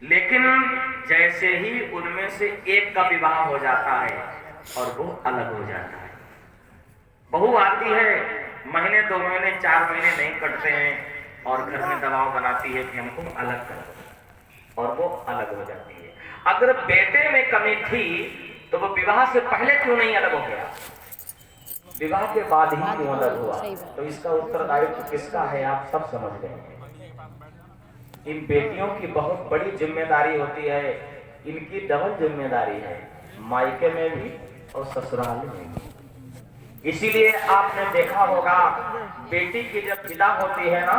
लेकिन जैसे ही उनमें से एक का विवाह हो जाता है और वो अलग हो जाता है। बहू आती है, महीने 2 महीने 4 महीने नहीं कटते हैं और घर में दबाव बनाती है कि हमको अलग कर दो, और वो अलग हो जाती है। अगर बेटे में कमी थी तो वो विवाह से पहले क्यों नहीं अलग हो गया, विवाह के बाद ही क्यों अलग हुआ? तो इसका उत्तरदायित्व किसका है आप सब समझ गए हैं। इन बेटियों की बहुत बड़ी जिम्मेदारी होती है, इनकी डबल जिम्मेदारी है, मायके में भी और ससुराल में भी। इसीलिए आपने देखा होगा बेटी की जब विदा होती है ना,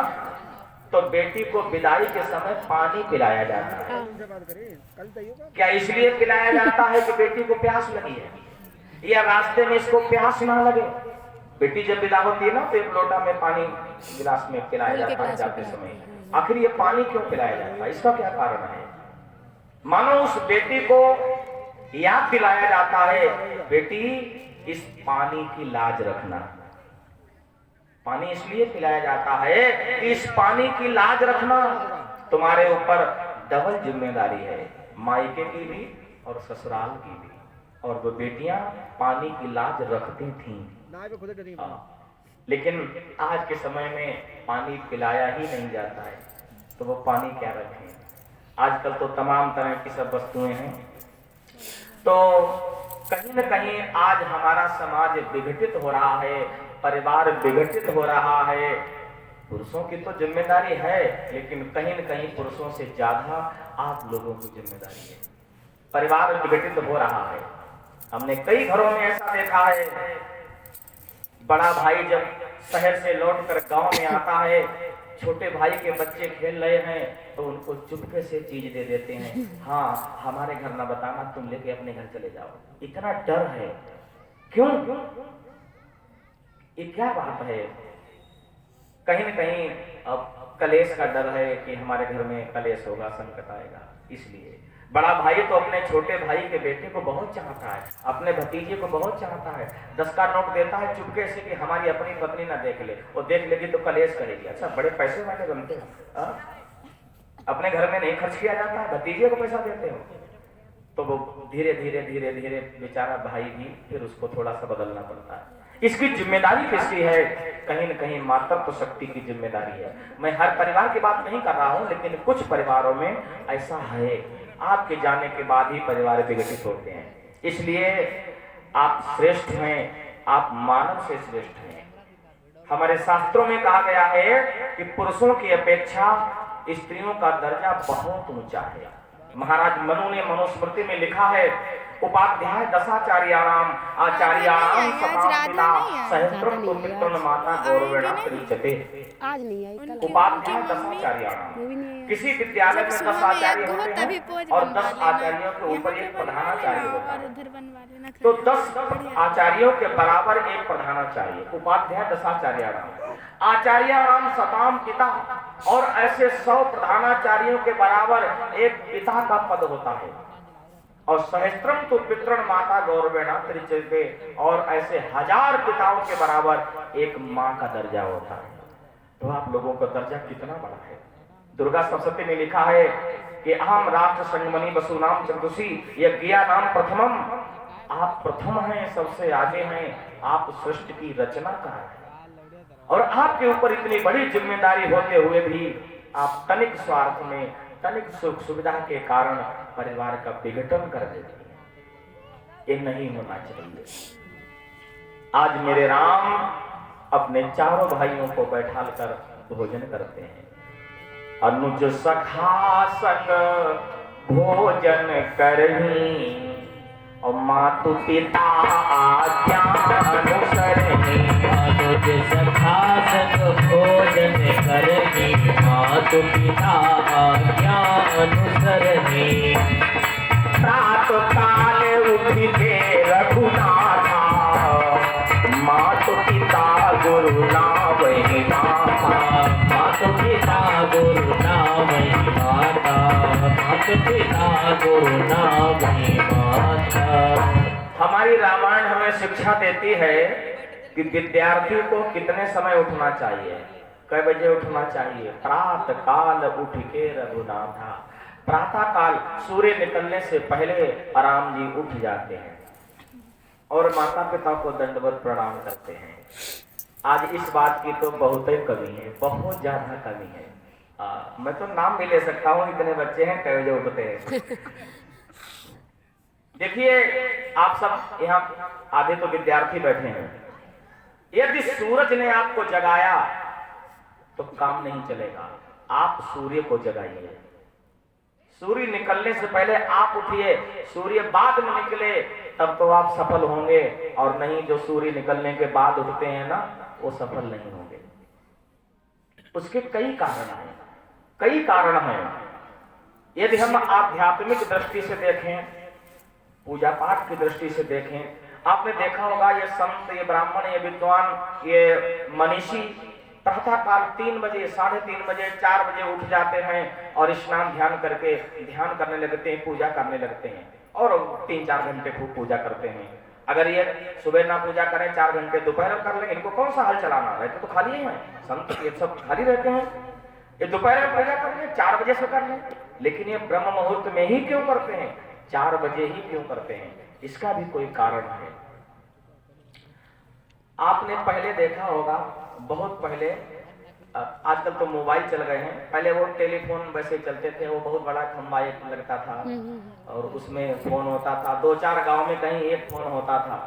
तो बेटी को विदाई के समय पानी पिलाया जाता है। क्या इसलिए पिलाया जाता है कि बेटी को प्यास लगी है, या रास्ते में इसको प्यास ना लगे? बेटी जब विदा होती है ना तो एक लोटा में पानी गिलास में पिलाया जाता है जाते समय। आखिर ये पानी क्यों पिलाया जाता है, इसका क्या कारण है? मानो उस बेटी को याद दिलाया जाता है, बेटी इस पानी की लाज रखना। पानी इसलिए पिलाया जाता है कि इस पानी की लाज रखना, तुम्हारे ऊपर डबल जिम्मेदारी है, मायके की भी और ससुराल की भी। और वो बेटियां पानी की लाज रखती थीं। लेकिन आज के समय में पानी पिलाया ही नहीं जाता है, तो वो पानी क्या रखें? आजकल तो तमाम तरह की सब वस्तुएं हैं। तो कहीं न कहीं आज हमारा समाज विघटित हो रहा है, परिवार विघटित हो रहा है। पुरुषों की तो जिम्मेदारी है, लेकिन कहीं न कहीं पुरुषों से ज्यादा आप लोगों की जिम्मेदारी है। परिवार विघटित हो रहा है। हमने कई घरों में ऐसा देखा है, बड़ा भाई जब शहर से लौटकर गांव में आता है, छोटे भाई के बच्चे खेल रहे हैं तो उनको चुपके से चीज दे देते हैं। हाँ, हमारे घर ना बताना, तुम लेके अपने घर चले जाओ। इतना डर है, क्यों? ये क्या बात है? कहीं न कहीं अब कलेश का डर है कि हमारे घर में कलेश होगा, संकट आएगा। इसलिए बड़ा भाई तो अपने छोटे भाई के बेटे को बहुत चाहता है, अपने भतीजे को बहुत चाहता है। 10 का नोट देता है चुपके से कि हमारी अपनी पत्नी ना देख ले, वो देख लेगी तो कलेश करेगी। अच्छा, बड़े पैसे वाले बनते हो, अपने घर में नहीं खर्च किया जाता है, भतीजे को पैसा देते हो। तो वो धीरे धीरे धीरे धीरे बेचारा भाई भी फिर उसको थोड़ा सा बदलना पड़ता है। इसकी जिम्मेदारी किसकी है? कहीं न कहीं मातृत्व शक्ति की जिम्मेदारी है। मैं हर परिवार की बात नहीं कर रहा हूं, लेकिन कुछ परिवारों में ऐसा है, आपके जाने के बाद ही परिवार विघटित होते हैं। इसलिए आप श्रेष्ठ हैं, आप मानव से श्रेष्ठ हैं। हमारे शास्त्रों में कहा गया है कि पुरुषों की अपेक्षा स्त्रियों का दर्जा बहुत ऊंचा है। महाराज मनु ने मनुस्मृति में लिखा है, उपाध्याय दशाचार्याणाम आचार्याणाम समापिता सहस्त्रम तो पितृन माता गौरवेण त्रिचते। आज नहीं आई, कल उपाध्याय दशाचार्याणाम, किसी विद्यालय में 10 आचार्य होते हैं और 10 आचार्यों के ऊपर एक प्रधानाचार्य होता है। तो 10 आचार्यों के बराबर एक प्रधानाचार्य, उपाध्याय दशाचार्याणाम आचार्याणाम शताम पिता, और ऐसे 100 प्रधानाचार्यों के बराबर एक पिता का पद होता है। और सहस्त्रम तो पितृण माता गौरवेण त्रिचते, और ऐसे 1000 पिताओं के बराबर एक माँ का दर्जा होता है। तो आप लोगों का दर्जा कितना बड़ा है। दुर्गा सप्तशती में लिखा है कि अहम राष्ट्र संगमनी वसुनाम चतुषी यज्ञा नाम प्रथमम। आप प्रथम हैं, सबसे आगे हैं, आप सृष्टि की रचना का है। और आपके ऊपर इतनी बड़ी जिम्मेदारी होते हुए भी आप तनिक स्वार्थ में, तनिक सुख सुविधा के कारण परिवार का विघटन कर देते हैं। ये नहीं होना चाहिए। आज मेरे राम अपने चारों भाइयों को बैठाल कर भोजन करते हैं। अनुज सखा संग भोजन करही, और मातु पिता आज्ञा अनुसरही। अनुज सखा संग भोजन करही, मातु पिता आज्ञा अनुसरही। प्रातः काल उठिते रघुनाथा, मातु पिता गुरु नावहि माता। मातु पिता गुरु नावहि माता, मातु पिता गुरु नावहि माता। हमारी रामायण हमें शिक्षा देती है कि विद्यार्थी को कितने समय उठना चाहिए, कै बजे उठना चाहिए। प्रातः काल उठ के रघुनाथा, प्रातः काल सूर्य निकलने से पहले राम जी उठ जाते हैं और माता पिता को दंडवत प्रणाम करते हैं। आज इस बात की तो बहुत ही कमी है, बहुत ज्यादा कमी है। मैं तो नाम भी ले सकता हूँ, इतने बच्चे हैं कई जो उठते हैं। देखिए आप सब यहाँ आधे तो विद्यार्थी बैठे हैं, यदि सूरज ने आपको जगाया तो काम नहीं चलेगा, आप सूर्य को जगाइए। सूर्य निकलने से पहले आप उठिए, सूर्य बाद में निकले तब तो आप सफल होंगे, और नहीं जो सूर्य निकलने के बाद उठते हैं ना, वो सफल नहीं होंगे। उसके कई कारण हैं, कई कारण हैं। यदि हम आध्यात्मिक दृष्टि से देखें, पूजा पाठ की दृष्टि से देखें, आपने देखा होगा ये संत, ये ब्राह्मण, ये विद्वान, ये मनीषी प्रातः काल 3 बजे, 3:30 बजे, 4 बजे उठ जाते हैं और स्नान ध्यान करके ध्यान करने लगते हैं, पूजा करने लगते हैं और 3-4 घंटे खूब पूजा करते हैं। अगर ये सुबह ना पूजा करें, 4 घंटे दोपहर कर लें, इनको कौन सा हल चलाना, रहते तो खाली ही हैं, संत ये सब खाली रहते हैं। ये दोपहर में पूजा कर लें, 4 बजे से कर लें, लेकिन ये ब्रह्म मुहूर्त में ही क्यों करते हैं, 4 बजे ही क्यों करते हैं? इसका भी कोई कारण है। आपने पहले देखा होगा, बहुत पहले, आजकल तो मोबाइल चल गए हैं, पहले वो टेलीफोन वैसे चलते थे, वो बहुत बड़ा खंबा एक लगता था और उसमें फोन होता था, 2-4 गांव में कहीं एक फोन होता था।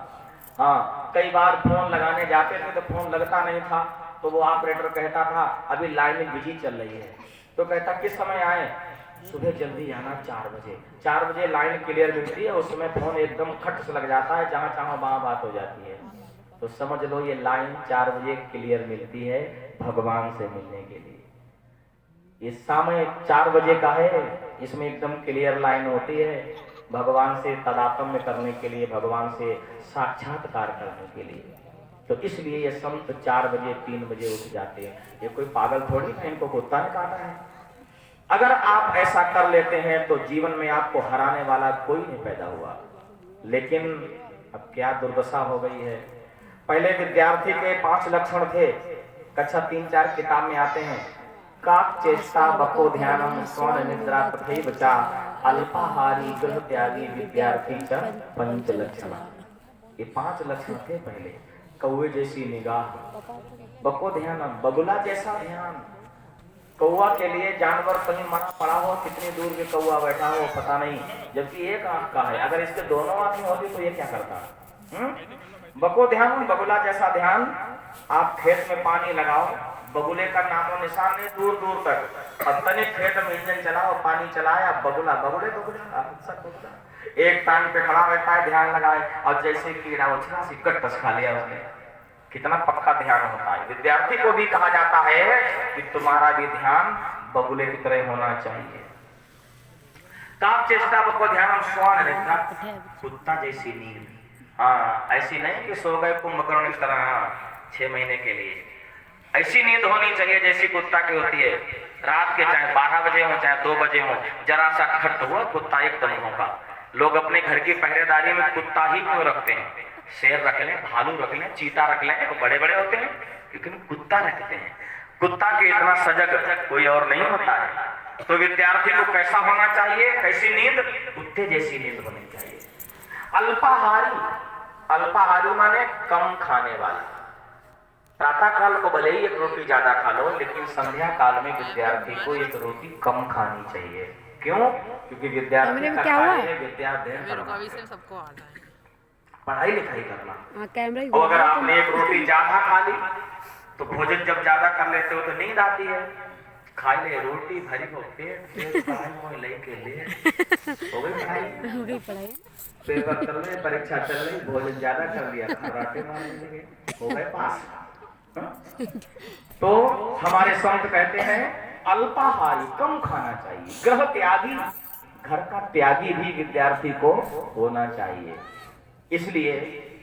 हाँ, कई बार फोन लगाने जाते थे तो फोन लगता नहीं था, तो वो ऑपरेटर कहता था अभी लाइन बिजी चल रही है, तो कहता किस समय आए, सुबह जल्दी आना 4 बजे। 4 बजे लाइन क्लियर मिलती है, उसमें फोन एकदम खट से लग जाता है, जहां चाहो वहां बात हो जाती है। तो समझ लो ये लाइन 4 बजे क्लियर मिलती है भगवान से मिलने के लिए। ये समय 4 बजे का है, इसमें एकदम क्लियर लाइन होती है भगवान से तादात्म्य करने के लिए, भगवान से साक्षात्कार करने के लिए। तो इसलिए ये संत 4 बजे 3 बजे उठ जाते हैं। ये कोई पागल थोड़ी है, इनको कुत्ता ने काटा है। अगर आप ऐसा कर लेते हैं तो जीवन में आपको हराने वाला कोई नहीं पैदा हुआ। लेकिन अब क्या दुर्दशा हो गई है। पहले विद्यार्थी के 5 लक्षण थे, कक्षा 3-4 किताब में आते हैं, काक चेष्टा बको ध्यानम स्वर्ण निद्रा तथैव च अल्पाहारी गृह त्यागी विद्यार्थी च 5 लक्षण। ये 5 लक्षण थे पहले। कौवे जैसी निगाह, बको ध्यान, बगुला जैसा ध्यान। कौवा के लिए जानवर कहीं मरा पड़ा हो, कितनी दूर के कौवा बैठा हो पता नहीं, जबकि एक आंख का है, अगर इसके दोनों आंखें होती तो ये क्या करता। बको ध्यान, बगुला जैसा ध्यान। आप खेत में पानी लगाओ, बगुले का नामो निशान नहीं दूर दूर तक, अब तने खेत में इंजन चलाओ, पानी चलाया, बगुला बगुले बगुला सब बगुला। एक टांग पे खड़ा रहता है, ध्यान लगाए, और जैसे कीड़ा उछला सिक्कट टस खा लिया उसने। कितना पक्का ध्यान होता है। विद्यार्थी को भी कहा जाता है कि तुम्हारा भी ध्यान बगुले की तरह होना चाहिए। काक चेष्टा बको ध्यान स्वर्ण निद्रा, कुत्ता जैसी नींद। हाँ, ऐसी नहीं कि सो गए कुंभकर्ण की तरह 6 महीने के लिए। ऐसी नींद होनी चाहिए जैसी कुत्ता की होती है। रात के चाहे 12 बजे हो चाहे 2 बजे हो, जरा सा खट हुआ कुत्ता एकदम होगा। लोग अपने घर की पहरेदारी में कुत्ता ही क्यों रखते हैं? शेर रख लें, भालू रख लें, चीता रख लें, वो बड़े बड़े होते हैं, लेकिन कुत्ता रखते हैं। कुत्ता के इतना सजग कोई और नहीं होता है। तो विद्यार्थी को कैसा होना चाहिए, कैसी नींद? कुत्ते जैसी नींद होनी चाहिए। अल्पाहारी, अल्पाहारी माने कम खाने वाला। प्रातः काल को भले ही 1 रोटी ज्यादा खा लो, लेकिन संध्या काल में विद्यार्थी को 1 रोटी कम खानी चाहिए। क्यों? क्योंकि विद्यार्थी का कार्य है विद्या अध्ययन करना, पढ़ाई लिखाई करना। और अगर आपने 1 रोटी ज्यादा खा ली तो भोजन जब ज्यादा कर लेते हो तो नींद आती है। खा ले रोटी भरी को पेट पढ़ाई लेके ले हो गई पढ़ाई, पेपर चल रहे, परीक्षा चल रही, भोजन ज्यादा कर लिया, खराटे मारने लगे, हो गए पास। तो हमारे संत कहते हैं अल्पाहारी, कम खाना चाहिए। गृह त्यागी, घर का त्यागी भी विद्यार्थी को होना चाहिए। इसलिए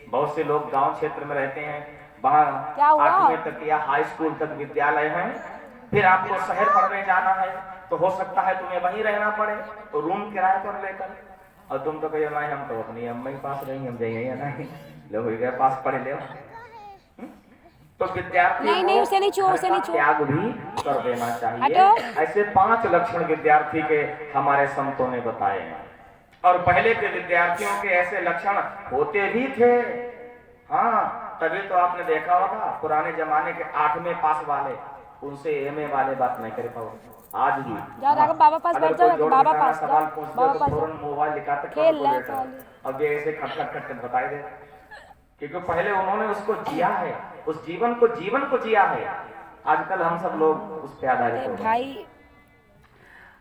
बहुत से लोग गांव क्षेत्र में रहते हैं, वहाँ 8वीं तक या हाई स्कूल तक विद्यालय है, फिर आपको शहर पढ़ने जाना है तो हो सकता है तुम्हें वहीं रहना पड़े, तो रूम किराए पर लेकर, और तुम तो कहिए नहीं हम तो अपनी अम्मा के पास रहेंगे, हम जाइए या नहीं, लो गए पास पढ़े ले। तो विद्यार्थी नहीं, नहीं, उसे नहीं छुओ, घर उसे का नहीं छुओ। त्याग भी कर देना चाहिए। हटो। ऐसे 5 लक्षण विद्यार्थी के हमारे संतों ने बताए हैं। और पहले के विद्यार्थियों के ऐसे लक्षण होते भी थे। हाँ, तभी तो आपने देखा होगा पुराने जमाने के 8वें पास वाले उनसे एमए वाले बात नहीं कर पाओ आज भी। जाओ राघव, बाबा पास अगर बैठ कोई जाओ, जोड़ बाबा घटाना पास सवाल जाओ, पूछते बाबा तो पास फौरन जाओ। मोबाइल निकालते खेल ले कैलकुलेटर। तो। अब ये ऐसे खट खट खट बताई दे, क्योंकि पहले उन्होंने उसको जिया है, उस जीवन को जिया है। आजकल हम सब लोग उस पे आधारित हो गए। भाई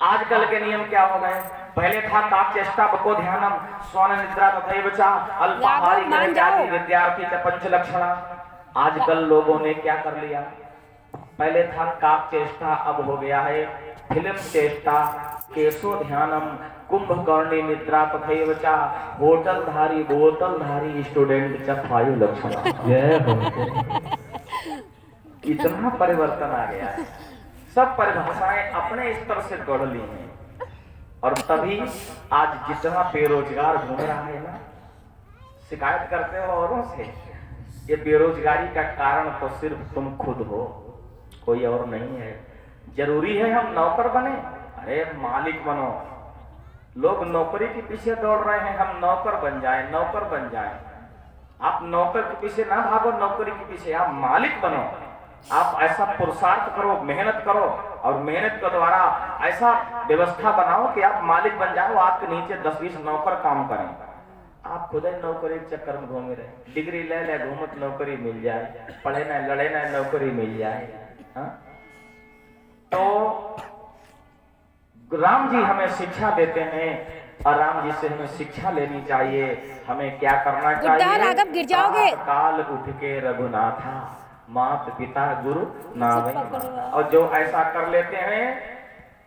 आजकल के नियम क्या हो गए? पहले था काक चेष्टा बको ध्यानम स्वर्ण निद्रा तथैव च अल्पाहारी राघव, मान जाओ। ग्रह विद्यार्थी च पंच लक्षणा। आजकल लोगों ने क्या कर लिया? पहले था काक चेष्टा, अब हो गया है फिल्म चेष्टा, केशो ध्यानम, कुंभकर्णी निद्रा तथैव च होटलधारी बोतलधारी स्टूडेंट च 5 लक्षणा। जय हो। इतना परिवर्तन आ गया है। सब परिभाषाएं अपने स्तर से गढ़ ली हैं। और तभी आज जितना बेरोजगार घूम रहा है ना, शिकायत करते हो औरों से, ये बेरोजगारी का कारण तो सिर्फ तुम खुद हो, कोई और नहीं है। जरूरी है हम नौकर बने? अरे मालिक बनो। लोग नौकरी के पीछे दौड़ रहे हैं, हम नौकर बन जाएं, नौकर बन जाएं। आप नौकर के पीछे ना भागो, नौकरी के पीछे आप मालिक बनो। आप ऐसा पुरुषार्थ करो, मेहनत करो, और मेहनत के द्वारा ऐसा व्यवस्था बनाओ कि आप मालिक बन जाओ, आपके नीचे 10-20 नौकर काम करें। आप खुद ही नौकरी के चक्कर में घूमे रहे, डिग्री ले ले घूमत नौकरी मिल जाए, पढ़े ना लड़े ना नौकरी मिल जाए। हाँ? तो राम जी हमें शिक्षा देते हैं, और राम जी से हमें शिक्षा लेनी चाहिए। हमें क्या करना चाहिए? राघव गिर जाओगे। काल उठ के रघुनाथा, मात पिता गुरु नाम। और जो ऐसा कर लेते हैं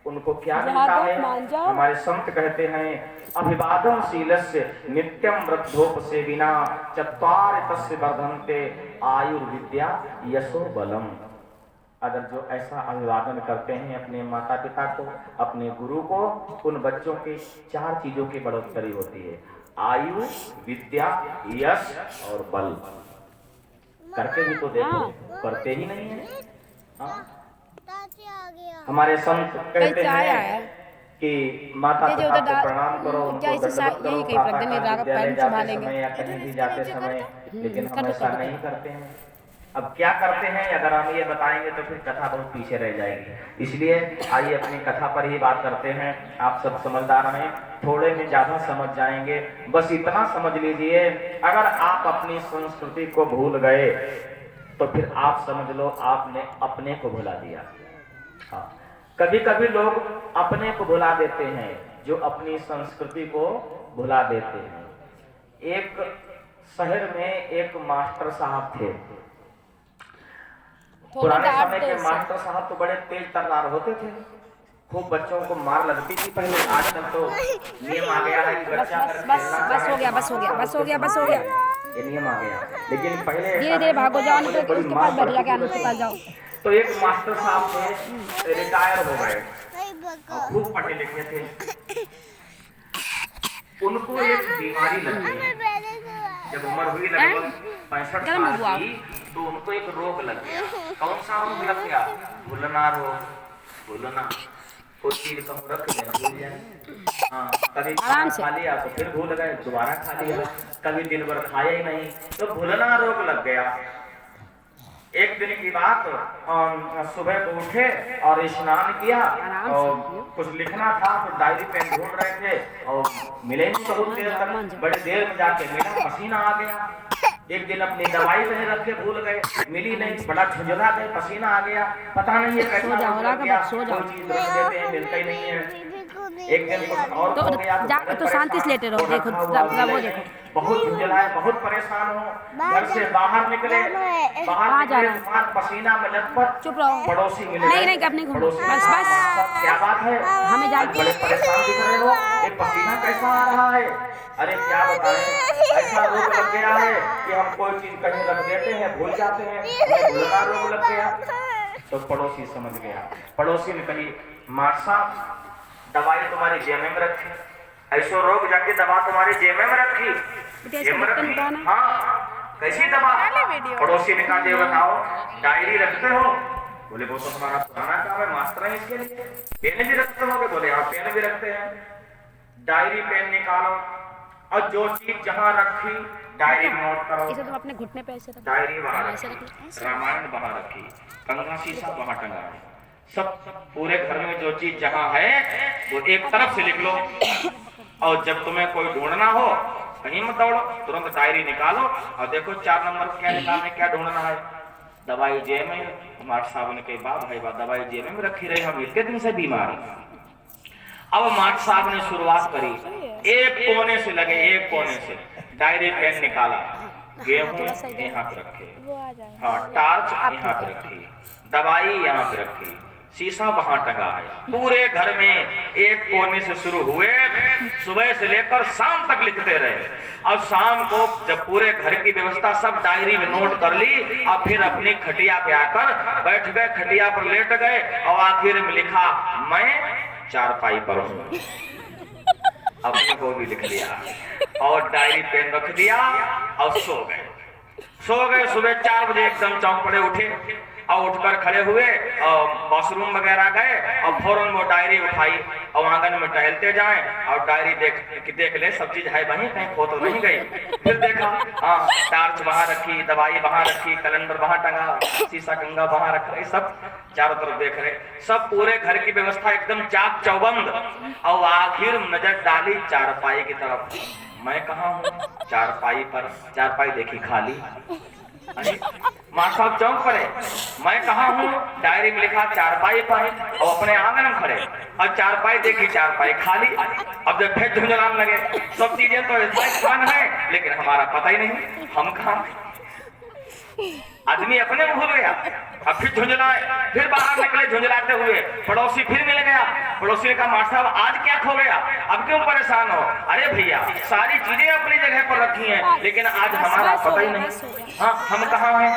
उनको क्या मिलता है? हमारे संत कहते हैं अभिवादन शीलस्य नित्यम वृद्धोपसेविना चत्वार तस्य वर्धन्ते आयुर्विद्या यशो बलम। अगर जो ऐसा अभिवादन करते हैं अपने माता पिता को, अपने गुरु को, उन बच्चों की 4 चीजों की बढ़ोतरी होती है, आयु, विद्या, यश और बल। करके भी तो देखो, करते ही नहीं है। हाँ? हमारे संत कहते हैं कि माता पिता को प्रणाम करो, उनको दंडवत करो, विद्यालय जाते समय या कहीं भी जाते समय, लेकिन हम ऐसा नहीं करते हैं। अब क्या करते हैं अगर हम ये बताएंगे तो फिर कथा बहुत पीछे रह जाएगी। इसलिए आइए अपनी कथा पर ही बात करते हैं। आप सब समझदार हैं, थोड़े में ज्यादा समझ जाएंगे। बस इतना समझ लीजिए, अगर आप अपनी संस्कृति को भूल गए तो फिर आप समझ लो आपने अपने को भुला दिया। हाँ, कभी कभी लोग अपने को भुला देते हैं, जो अपनी संस्कृति को भुला देते हैं। एक शहर में एक मास्टर साहब थे। पुराने समय के मास्टर साहब तो बड़े तेज तर्रार होते थे, खूब बच्चों को मार लगती थी पहले। आजकल तो नियम आ गया है कि बच्चा बस हो गया ये नियम आ गया, लेकिन पहले धीरे भागो जाओ, उसके पास बैठ जाके आने के पास जाओ। तो एक मास्टर साहब थे, रिटायर हो गए, खूब पढ़े लिखे थे। उनको एक बीमारी लग गई जब उम्र हुई लगभग 65 साल की, तो उनको एक रोग लग गया। कौन सा रोग लग गया? भूलना रोग। भूलना, कोई चीज को रख देना भूल जाए। हाँ, कभी खा लिया तो फिर भूल गए, दोबारा खा लिया, कभी दिन भर खाया ही नहीं, तो भूलना रोग लग गया। एक दिन की बात, सुबह को उठे और स्नान किया और कुछ लिखना था, तो डायरी पेन ढूंढ रहे थे और मिले नहीं बहुत देर तक। बड़े देर में जाके मिला, पसीना आ गया। एक दिन अपनी दवाई कहीं रख के भूल गए, मिली नहीं, बड़ा झुंझला गए, पसीना आ गया, पता नहीं है कैसा हो गया, कोई चीज रख देते हैं मिलता ही नहीं है। एक दिन कुछ और हो गया तो शांति से लेटे रहो, देखो वो देखो, बहुत झुंझलाए, बहुत परेशान हो। घर से बाहर निकले, पसीना में लथपथ, चुप रहो, पड़ोसी मिले, नहीं अपने घूमो, बस क्या बात है, हमें जाए, बड़े परेशान दिख रहे हो, एक पसीना कैसा आ रहा है? अरे क्या बताएं, ऐसा रोग लग गया है कि हम कोई चीज कहीं रख देते हैं, भूल जाते हैं, हमें भूलना रोग लग गया। तो पड़ोसी समझ गया, पड़ोसी ने कही, मार साहब दवाई तुम्हारी जेब में रखी, ऐसो रोग जाके दवा तुम्हारी जेब में रखी, जेब में रखी। हाँ, कैसी दवा? पड़ोसी ने कहा, ये बताओ डायरी रखते हो? बोले वो तो हमारा पुराना काम है, मास्टर है इसके लिए। पेन भी रखते हो? बोले हाँ पेन भी रखते हैं। डायरी पेन निकालो और जो चीज जहाँ रखी डायरी में नोट करो। इसे तुम अपने घुटने पे ऐसे रख, डायरी वहाँ ऐसे रखी, रख। रामायण वहाँ रखी, कंघा शीशा वहाँ टंगा है। सब पूरे घर में जो चीज जहाँ है वो एक तरफ से लिख लो। और जब तुम्हें कोई ढूंढना हो कहीं मत दौड़ो, तुरंत डायरी निकालो और देखो 4 नंबर क्या निकालने, क्या ढूंढना है। दवाई जेब में। हमारे साहब ने कहा, भाई बा दवाई जेब में रखी रही, हम इतने दिन से बीमार हैं। अब माट साहब ने शुरुआत करी, एक कोने से लगे, एक कोने से डायरी पेन निकाला, गेहूं यहाँ पे रखे, हाँ टार्च यहाँ पे रखी, दवाई यहाँ पे रखी, शीशा वहां टंगा है। पूरे घर में एक कोने से शुरू हुए, सुबह से लेकर शाम तक लिखते रहे। और शाम को जब पूरे घर की व्यवस्था सब डायरी में नोट कर ली और फिर अपनी खटिया पे आकर बैठ गए, खटिया पर लेट गए और आखिर में लिखा, मैं चारपाई पर हूँ। अपने को भी लिख लिया और डायरी पेन रख दिया और सो गए। सुबह 4 बजे एकदम चौंक पड़े, उठे और उठकर खड़े हुए और वॉशरूम वगैरह गए और फौरन वो डायरी उठाई और आंगन में टहलते जाएं और डायरी देख ले सब चीज है वहीं, कहीं खो तो नहीं गई। फिर देखा, हाँ टार्च वहां रखी, दवाई वहां रखी, कैलेंडर वहां टंगा, शीशा कंगा वहां रखा, सब चारों तरफ देख रहे, सब पूरे घर की व्यवस्था एकदम चाक चौबंद। और आखिर नजर डाली चारपाई की तरफ, मैं कहाँ हूँ? चारपाई पर। चारपाई देखी खाली। अरे माँ साहब चौंक पड़े, मैं कहाँ हूँ? डायरी में लिखा चारपाई पर और अपने आंगन में खड़े और चारपाई देखी, चारपाई खाली। अब जब फिर झुंझलाने लगे, सब चीजें तो स्थान है लेकिन हमारा पता ही नहीं, हम कहाँ? आदमी अपने में भूल गया। अब फिर झुंझलाए, फिर बाहर निकले झुंझलाते हुए, पड़ोसी फिर मिल गया। पड़ोसी ने कहा, मास्टर साहब आज क्या खो गया? अब क्यों परेशान हो? अरे भैया सारी चीजें अपनी जगह पर रखी हैं लेकिन आज हमारा पता ही नहीं। हाँ हम कहाँ हैं?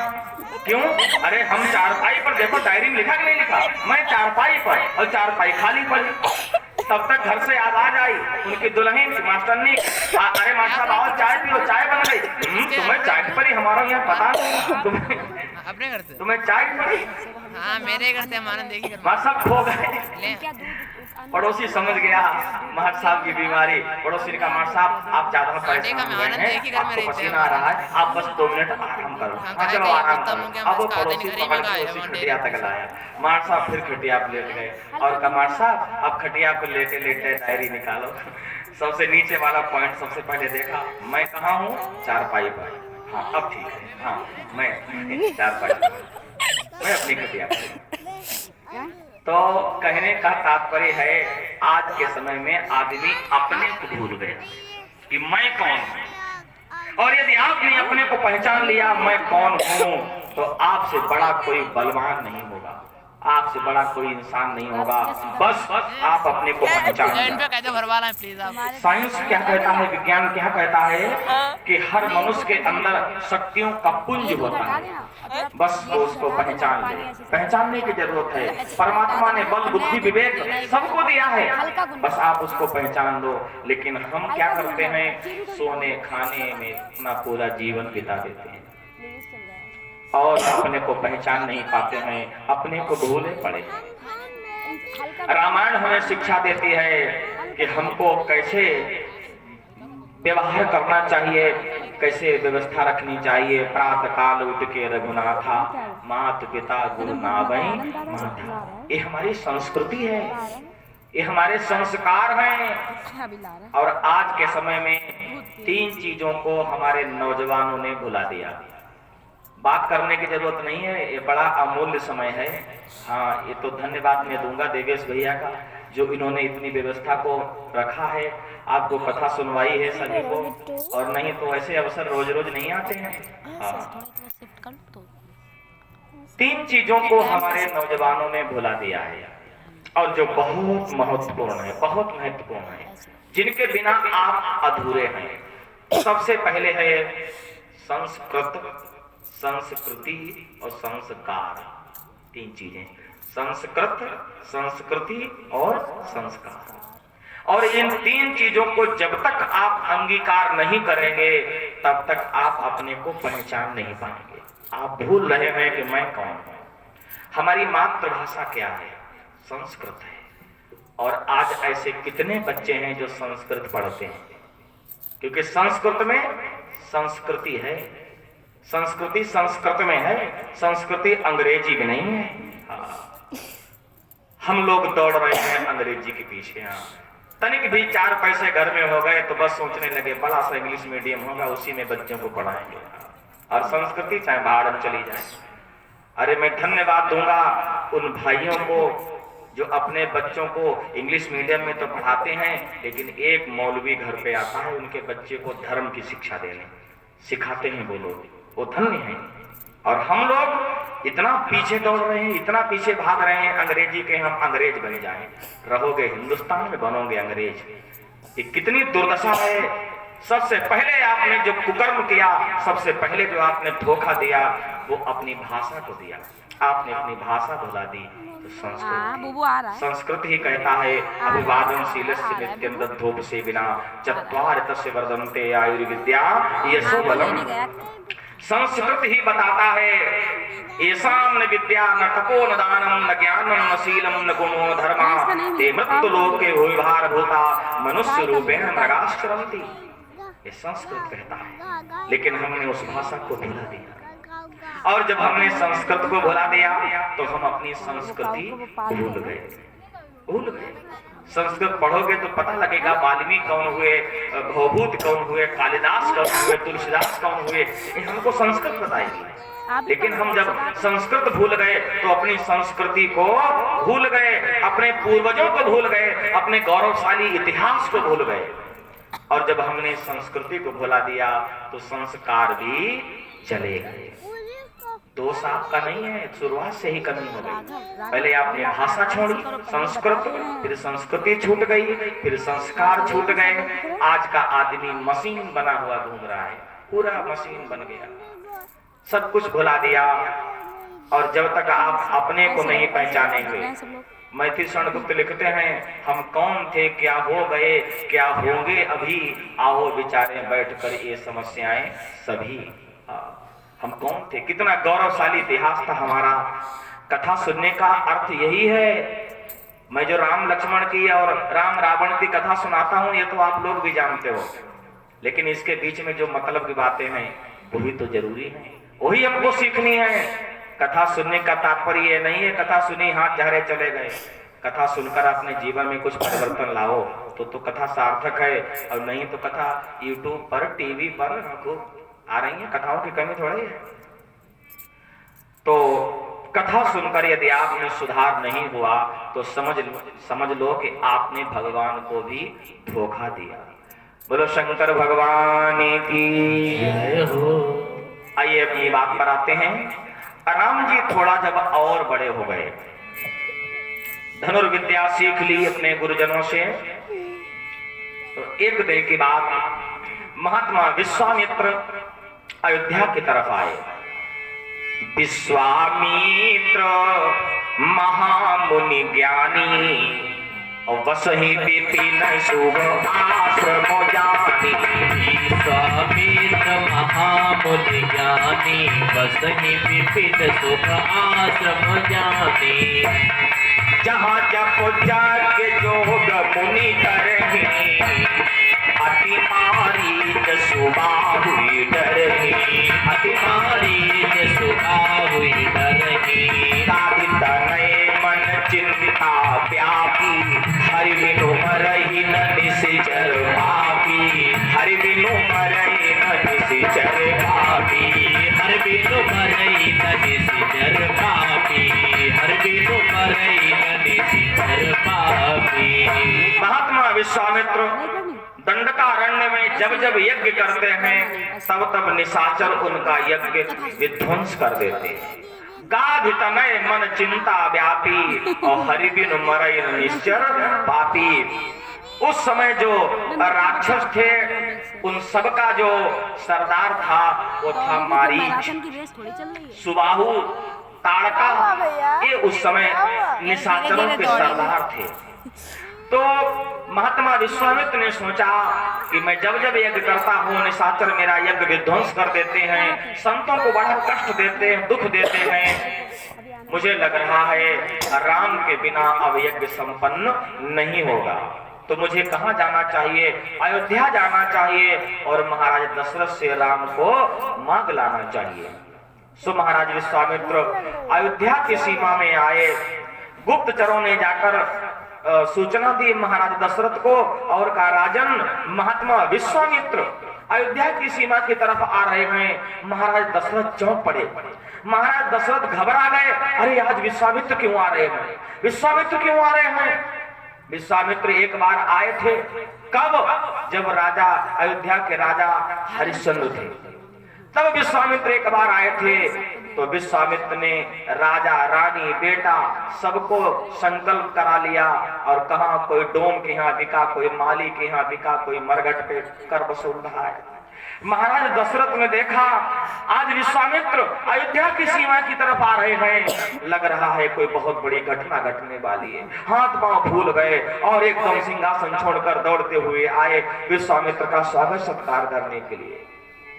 क्यों? अरे हम चारपाई पर, देखो डायरी में लिखा कि नहीं लिखा, मैं चारपाई पर और चारपाई खाली पड़ी। तब तक घर से आवाज आई, उनकी दुल्हन मास्टरनी, अरे मास्टर साहब आओ चाय पियो, चाय बन गई। तुम्हें चाय की पड़ी? हमारा यहाँ पता अपने घर से तुम्हें चाय की पड़ी? हाँ मेरे घर से हमारा देखी मास्टर साहब खो गए। पड़ोसी समझ गया महत साहब की बीमारी। पड़ोसी ने कहा, मास्टर साहब आप ज्यादा परेशान हो गए हैं, आपको पसीना आ रहा है, आप बस 2 मिनट आराम करो। हाँ चलो आराम करो। अब वो पड़ोसी पकड़ के उसी खटिया तक लाया। मास्टर साहब फिर खटिया पर लेट गए और कहा, मास्टर साहब आप खटिया पर लेटे लेटे डायरी निकालो। सबसे नीचे वाला पॉइंट सबसे पहले देखा, मैं कहाँ हूँ? चारपाई पर। हाँ अब ठीक है, हाँ मैं चारपाई पर, मैं अपनी खटिया पर। तो कहने का तात्पर्य है, आज के समय में आदमी अपने को भूल गया कि मैं कौन हूँ। और यदि आपने अपने को पहचान लिया मैं कौन हूँ, तो आपसे बड़ा कोई बलवान नहीं होगा, आपसे बड़ा कोई इंसान नहीं होगा। बस आप अपने को पहचान लीजिए। साइंस क्या कहता है, विज्ञान क्या कहता है कि हर मनुष्य के अंदर शक्तियों का पुंज होता है, बस तो उसको पहचान ले। पहचानने की जरूरत है। परमात्मा ने बल बुद्धि विवेक सबको दिया है, बस आप उसको पहचान लो। लेकिन हम क्या करते हैं, सोने खाने में अपना पूरा जीवन बिता देते हैं और अपने को पहचान नहीं पाते हैं, अपने को भूले पड़े हैं। रामायण हमें शिक्षा देती है कि हमको कैसे व्यवहार करना चाहिए, कैसे व्यवस्था रखनी चाहिए। प्रातः काल उठ के रघुनाथा, मात पिता गुरु नावई माता। ये हमारी संस्कृति है, ये हमारे संस्कार हैं। और आज के समय में 3 चीजों को हमारे नौजवानों ने भुला दिया। बात करने की जरूरत नहीं है, ये बड़ा अमूल्य समय है। हाँ ये तो धन्यवाद मैं दूंगा देवेश भैया का, जो इन्होंने इतनी व्यवस्था को रखा है, आपको कथा सुनवाई है सभी को, और नहीं तो ऐसे अवसर रोज रोज नहीं आते हैं। हाँ 3 चीजों को हमारे नौजवानों ने भुला दिया है और जो बहुत महत्वपूर्ण है, बहुत महत्वपूर्ण है, जिनके बिना आप अधूरे हैं। सबसे पहले है संस्कृत, संस्कृति और संस्कार। 3 चीजें, संस्कृत, संस्कृति और संस्कार। और इन 3 चीजों को जब तक आप अंगीकार नहीं करेंगे तब तक आप अपने को पहचान नहीं पाएंगे। आप भूल रहे हैं कि मैं कौन हूं। हमारी मातृभाषा क्या है? संस्कृत है। और आज ऐसे कितने बच्चे हैं जो संस्कृत पढ़ते हैं? क्योंकि संस्कृत में संस्कृति है। संस्कृति संस्कृत में है, संस्कृति अंग्रेजी में नहीं है। हाँ। हम लोग दौड़ रहे हैं अंग्रेजी के पीछे। हाँ, तनिक भी 4 पैसे घर में हो गए तो बस सोचने लगे बड़ा सा इंग्लिश मीडियम होगा, उसी में बच्चों को पढ़ाएंगे। और संस्कृति चाहे बाहर हम चली जाए। अरे मैं धन्यवाद दूंगा उन भाइयों को जो अपने बच्चों को इंग्लिश मीडियम में तो पढ़ाते हैं, लेकिन एक मौलवी घर पे आता है उनके बच्चे को धर्म की शिक्षा देने सिखाते हैं। वो धन्य हैं। और हम लोग इतना पीछे दौड़ रहे हैं, इतना पीछे भाग रहे हैं अंग्रेजी के। हम अंग्रेज बन जाएं, रहोगे हिंदुस्तान में, बनोगे अंग्रेज। ये कितनी दुर्दशा है। सबसे पहले आपने जो कुकर्म किया, सबसे पहले जो आपने धोखा दिया, वो अपनी भाषा को दिया। आपने अपनी भाषा भुला दी। तो संस्कृत ही कहता है अभिवादनशीलस्य नित्यं दद्धोपसेविना चत्वार तस्य वर्धन्ते आयुर्विद्या यशो बलम। संस्कृत ही बताता है येषां न विद्या न तपो न दानम न ज्ञानम न शीलम न गुणो न धर्मा ते मृत्युलोके भूयभारभूता मनुष्य रूपेण मृगाश्चरन्ति। ये संस्कृत कहता है, लेकिन हमने उस भाषा को भुला दिया। और जब हमने संस्कृत को भुला दिया तो हम अपनी संस्कृति भूल गए। संस्कृत पढ़ोगे तो पता लगेगा वाल्मीकि कौन हुए, भवभूत कौन हुए, कालिदास कौन हुए, तुलसीदास कौन हुए, ये हमको संस्कृत बताएगी। लेकिन हम जब संस्कृत भूल गए तो अपनी संस्कृति को भूल गए, अपने पूर्वजों को भूल गए, अपने गौरवशाली इतिहास को भूल गए। और जब हमने संस्कृति को भुला दिया तो संस्कार भी चले गए। दोष आपका नहीं है, शुरुआत से ही कमी हो गई। पहले आपने भाषा छोड़ी संस्कृत, फिर संस्कृति छूट गई, फिर संस्कार छूट गए। आज का आदमी मशीन बना हुआ घूम रहा है, पूरा मशीन बन गया, सब कुछ भुला दिया। और जब तक आप अपने को नहीं पहचानेंगे, मैथिली शरणगुप्त लिखते हैं हम कौन थे, क्या हो गए, क्या होंगे अभी, आओ विचारें बैठकर ये समस्याएं सभी। हम कौन थे, कितना गौरवशाली इतिहास था हमारा। कथा सुनने का अर्थ यही है। मैं जो राम लक्ष्मण की और राम रावण की कथा सुनाता हूँ ये तो आप लोग भी जानते हो, लेकिन इसके बीच में जो मतलब की बातें हैं वही तो जरूरी है, वही हमको सीखनी है। कथा सुनने का तात्पर्य ये नहीं है कथा सुनी हाथ झाड़े चले गए। कथा सुनकर अपने जीवन में कुछ परिवर्तन लाओ तो कथा सार्थक है। और नहीं तो कथा यूट्यूब पर, टीवी पर खूब आ रही है, कथाओं की कमी थोड़ी है। तो कथा सुनकर यदि आप में सुधार नहीं हुआ तो समझ लो कि आपने भगवान को भी धोखा दिया। बोलो शंकर भगवान की जय हो। आइए अपनी बात पर आते हैं। राम जी थोड़ा जब और बड़े हो गए, धनुर्विद्या सीख ली अपने गुरुजनों से, तो एक दिन की बात महात्मा विश्वामित्र अयोध्या की तरफ आए। विश्वामित्र महामुनि ज्ञानी और वसहि विपिन शुभ आश्रम जानी। विश्वामित्र महामुनि ज्ञानी वसहि विपिन शुभ आश्रम जानी। जहाँ जप जाके जोग मुनि करही अति मारी जसुबा हुई डरही। अति मारी जसुबा हुई डरही। साधित नए मन चिंता व्यापी हरि बिनु मरहि न निश्चर पापी। हरि बिनु मरहि न निश्चर पापी। हरि बिनु मरहि न निश्चर पापी। हरि बिनु मरहि न निश्चर पापी। महात्मा विश्वामित्र दंडकारण्य में जब जब यज्ञ करते हैं तब तब निशाचर उनका यज्ञ विध्वंस कर देते हैं। गाध तनय मन चिंता व्यापी और हरि बिनु मरहि न निश्चर पापी। उस समय जो राक्षस थे उन सबका जो सरदार था वो था मारीच, सुबाहु, ताड़का, ये उस समय निशाचरों के सरदार थे। तो महात्मा विश्वामित्र ने सोचा कि मैं जब जब यज्ञ करता हूँ निशाचर मेरा यज्ञ विध्वंस कर देते हैं, संतों को बड़ा कष्ट देते हैं, दुख देते हैं। मुझे लग रहा है राम के बिना अब यज्ञ संपन्न नहीं होगा, तो मुझे कहाँ जाना चाहिए? अयोध्या जाना चाहिए और महाराज दशरथ से राम को मांग लाना चाहिए। सो महाराज विश्वामित्र अयोध्या की सीमा में आए। गुप्तचरों ने जाकर सूचना दी महाराज दशरथ को और कहा, राजन महात्मा विश्वामित्र अयोध्या की सीमा की तरफ आ रहे हैं। महाराज दशरथ चौंक पड़े। महाराज दशरथ घबरा गए, अरे आज विश्वामित्र क्यों आ रहे हैं? विश्वामित्र क्यों आ रहे हैं? विश्वामित्र एक बार आए थे। कब? जब राजा अयोध्या के राजा हरिश्चंद्र थे, तब विश्वामित्र एक बार आए थे। तो विश्वामित्र ने राजा रानी बेटा सबको संकल्प करा लिया और कहा कोई डोम के यहाँ बिका, कोई माली के यहाँ बिका, कोई मरघट पे कर वसूल रहा है। महाराज दशरथ ने देखा आज विश्वामित्र अयोध्या की सीमा की तरफ आ रहे हैं, लग रहा है कोई बहुत बड़ी घटना घटने वाली है। हाथ पांव फूल गए और एकदम सिंहासन छोड़कर दौड़ते हुए आए विश्वामित्र का स्वागत सत्कार करने के लिए।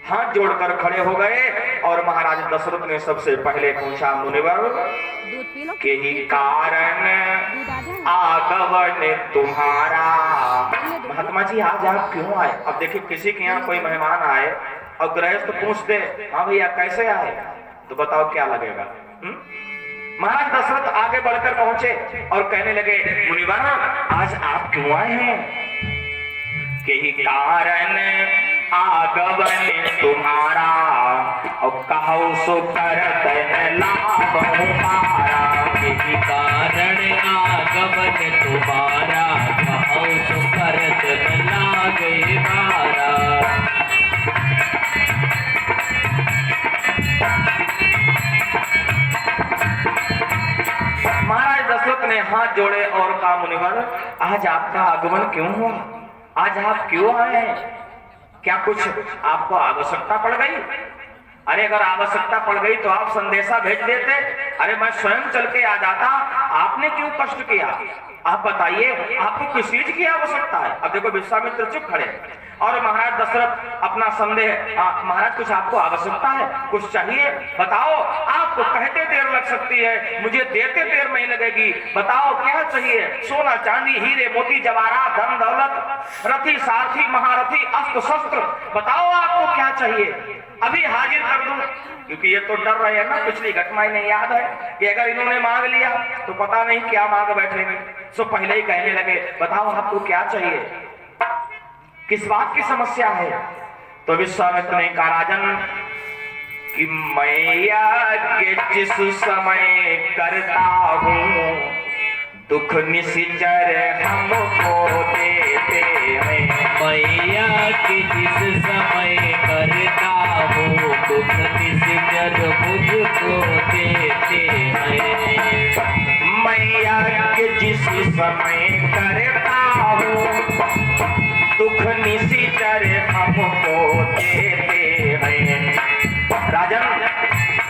हाथ जोड़कर खड़े हो गए और महाराज दशरथ ने सबसे पहले पूछा, मुनिवर के ही कारण आगमन तुम्हारा। महात्मा जी आज आप क्यों आए? अब देखिए किसी के यहाँ कोई मेहमान आए और गृहस्थ पूछ दे, हाँ भैया कैसे आए, तो बताओ क्या लगेगा? महाराज दशरथ आगे बढ़कर पहुंचे और कहने लगे, मुनिवर आज आप क्यों आए हैं? के ही कारण आगमन तुम्हारा और कहो सो करत लाभ हमारा। यही कारण आगमन तुम्हारा, कहो सो करत लागे मारा। महाराज दशरथ ने हाथ जोड़े और कहा, मुनिवर आज आपका आगमन क्यों हुआ? आज आप क्यों आए हैं? क्या कुछ आपको आवश्यकता पड़ गई? अरे अगर आवश्यकता पड़ गई तो आप संदेशा भेज देते, अरे मैं स्वयं चल के आ जाता। आपने क्यों कष्ट किया? आप बताइए आपको किस चीज की आवश्यकता है? अब देखो विश्वामित्र चुप खड़े और महाराज दशरथ अपना संदेह, महाराज कुछ आपको आवश्यकता है, कुछ चाहिए, बताओ। आपको कहते देर लग सकती है, मुझे देते देर नहीं लगेगी। बताओ क्या चाहिए? सोना चांदी हीरे मोती जवाहरात धन दौलत रथी सारथी महारथी अस्त्र शस्त्र, बताओ आपको क्या चाहिए? अभी हाजिर कर दूं। क्योंकि ये तो डर रहे हैं ना, पिछली घटना इन्हें याद है कि अगर इन्होंने मांग लिया तो पता नहीं क्या मांग बैठेंगे। सो पहले ही कहने लगे, बताओ आपको क्या चाहिए, किस बात की समस्या है? तो विश्वामित्र ने कहा, राजन कि मैया के जिस समय करता हूँ दुख निश्चर हमको देते हैं। मैया की जिस समय करता हूँ दुख निश्चर मुझको देते हैं। मैया के जिस समय करता हूँ दुख निश्चर हमको देते हैं। राजन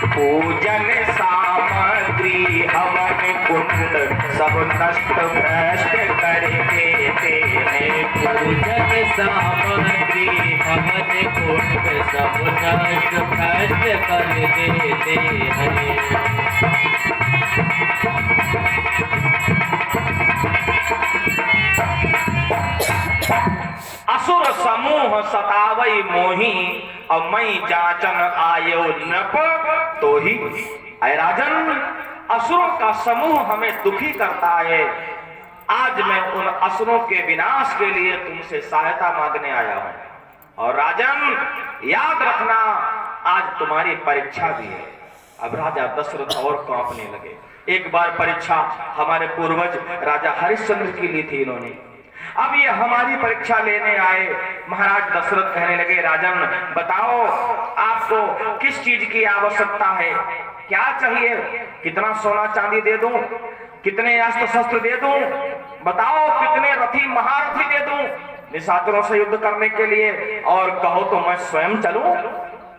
पूजन सामग्री हवन कुंड सब नष्ट भ्रष्ट कर देते हैं। पूजन सामग्री हवन कुंड सब नष्ट भ्रष्ट कर देते हैं। असुर समूह सतावई मोही और मैं जाचन आयो नप तो ही। अय राजन असुरों का समूह हमें दुखी करता है। आज मैं उन असुरों के विनाश के लिए तुमसे सहायता मांगने आया हूं। और राजन याद रखना आज तुम्हारी परीक्षा भी है। अब राजा दशरथ और कांपने लगे। एक बार परीक्षा हमारे पूर्वज राजा हरिश्चंद्र की ली थी इन्होंने, अब ये हमारी परीक्षा लेने आए। महाराज दशरथ कहने लगे, राजन बताओ आपको किस चीज की आवश्यकता है, क्या चाहिए, कितना सोना चांदी दे दूं, कितने अस्त्र शस्त्र दे दूं, बताओ कितने रथी महारथी दे दूं निशाचरों से युद्ध करने के लिए, और कहो तो मैं स्वयं चलूं।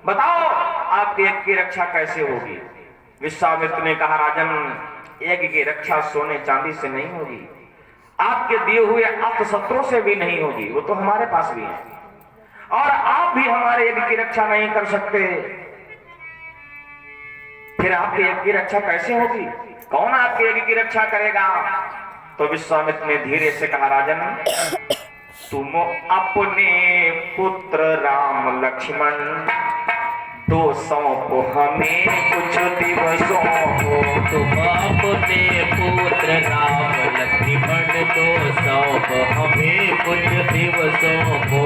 बताओ आपके यज्ञ की रक्षा कैसे होगी? विश्वामित्र ने कहा, राजन यज्ञ की रक्षा सोने चांदी से नहीं होगी, आपके दिए हुए अस्त्र शस्त्रों से भी नहीं होगी, वो तो हमारे पास भी है, और आप भी हमारे यज्ञ की रक्षा नहीं कर सकते, फिर आपके यज्ञ की रक्षा कैसे होगी? कौन आपके यज्ञ की रक्षा करेगा? तो विश्वामित्र ने धीरे से कहा, राजन तुम अपने पुत्र राम लक्ष्मण 200 को हमें कुछ दिवसों को। तुम अपने पुत्र राम लक्ष्मण 200 को हमें कुछ दिवसों को।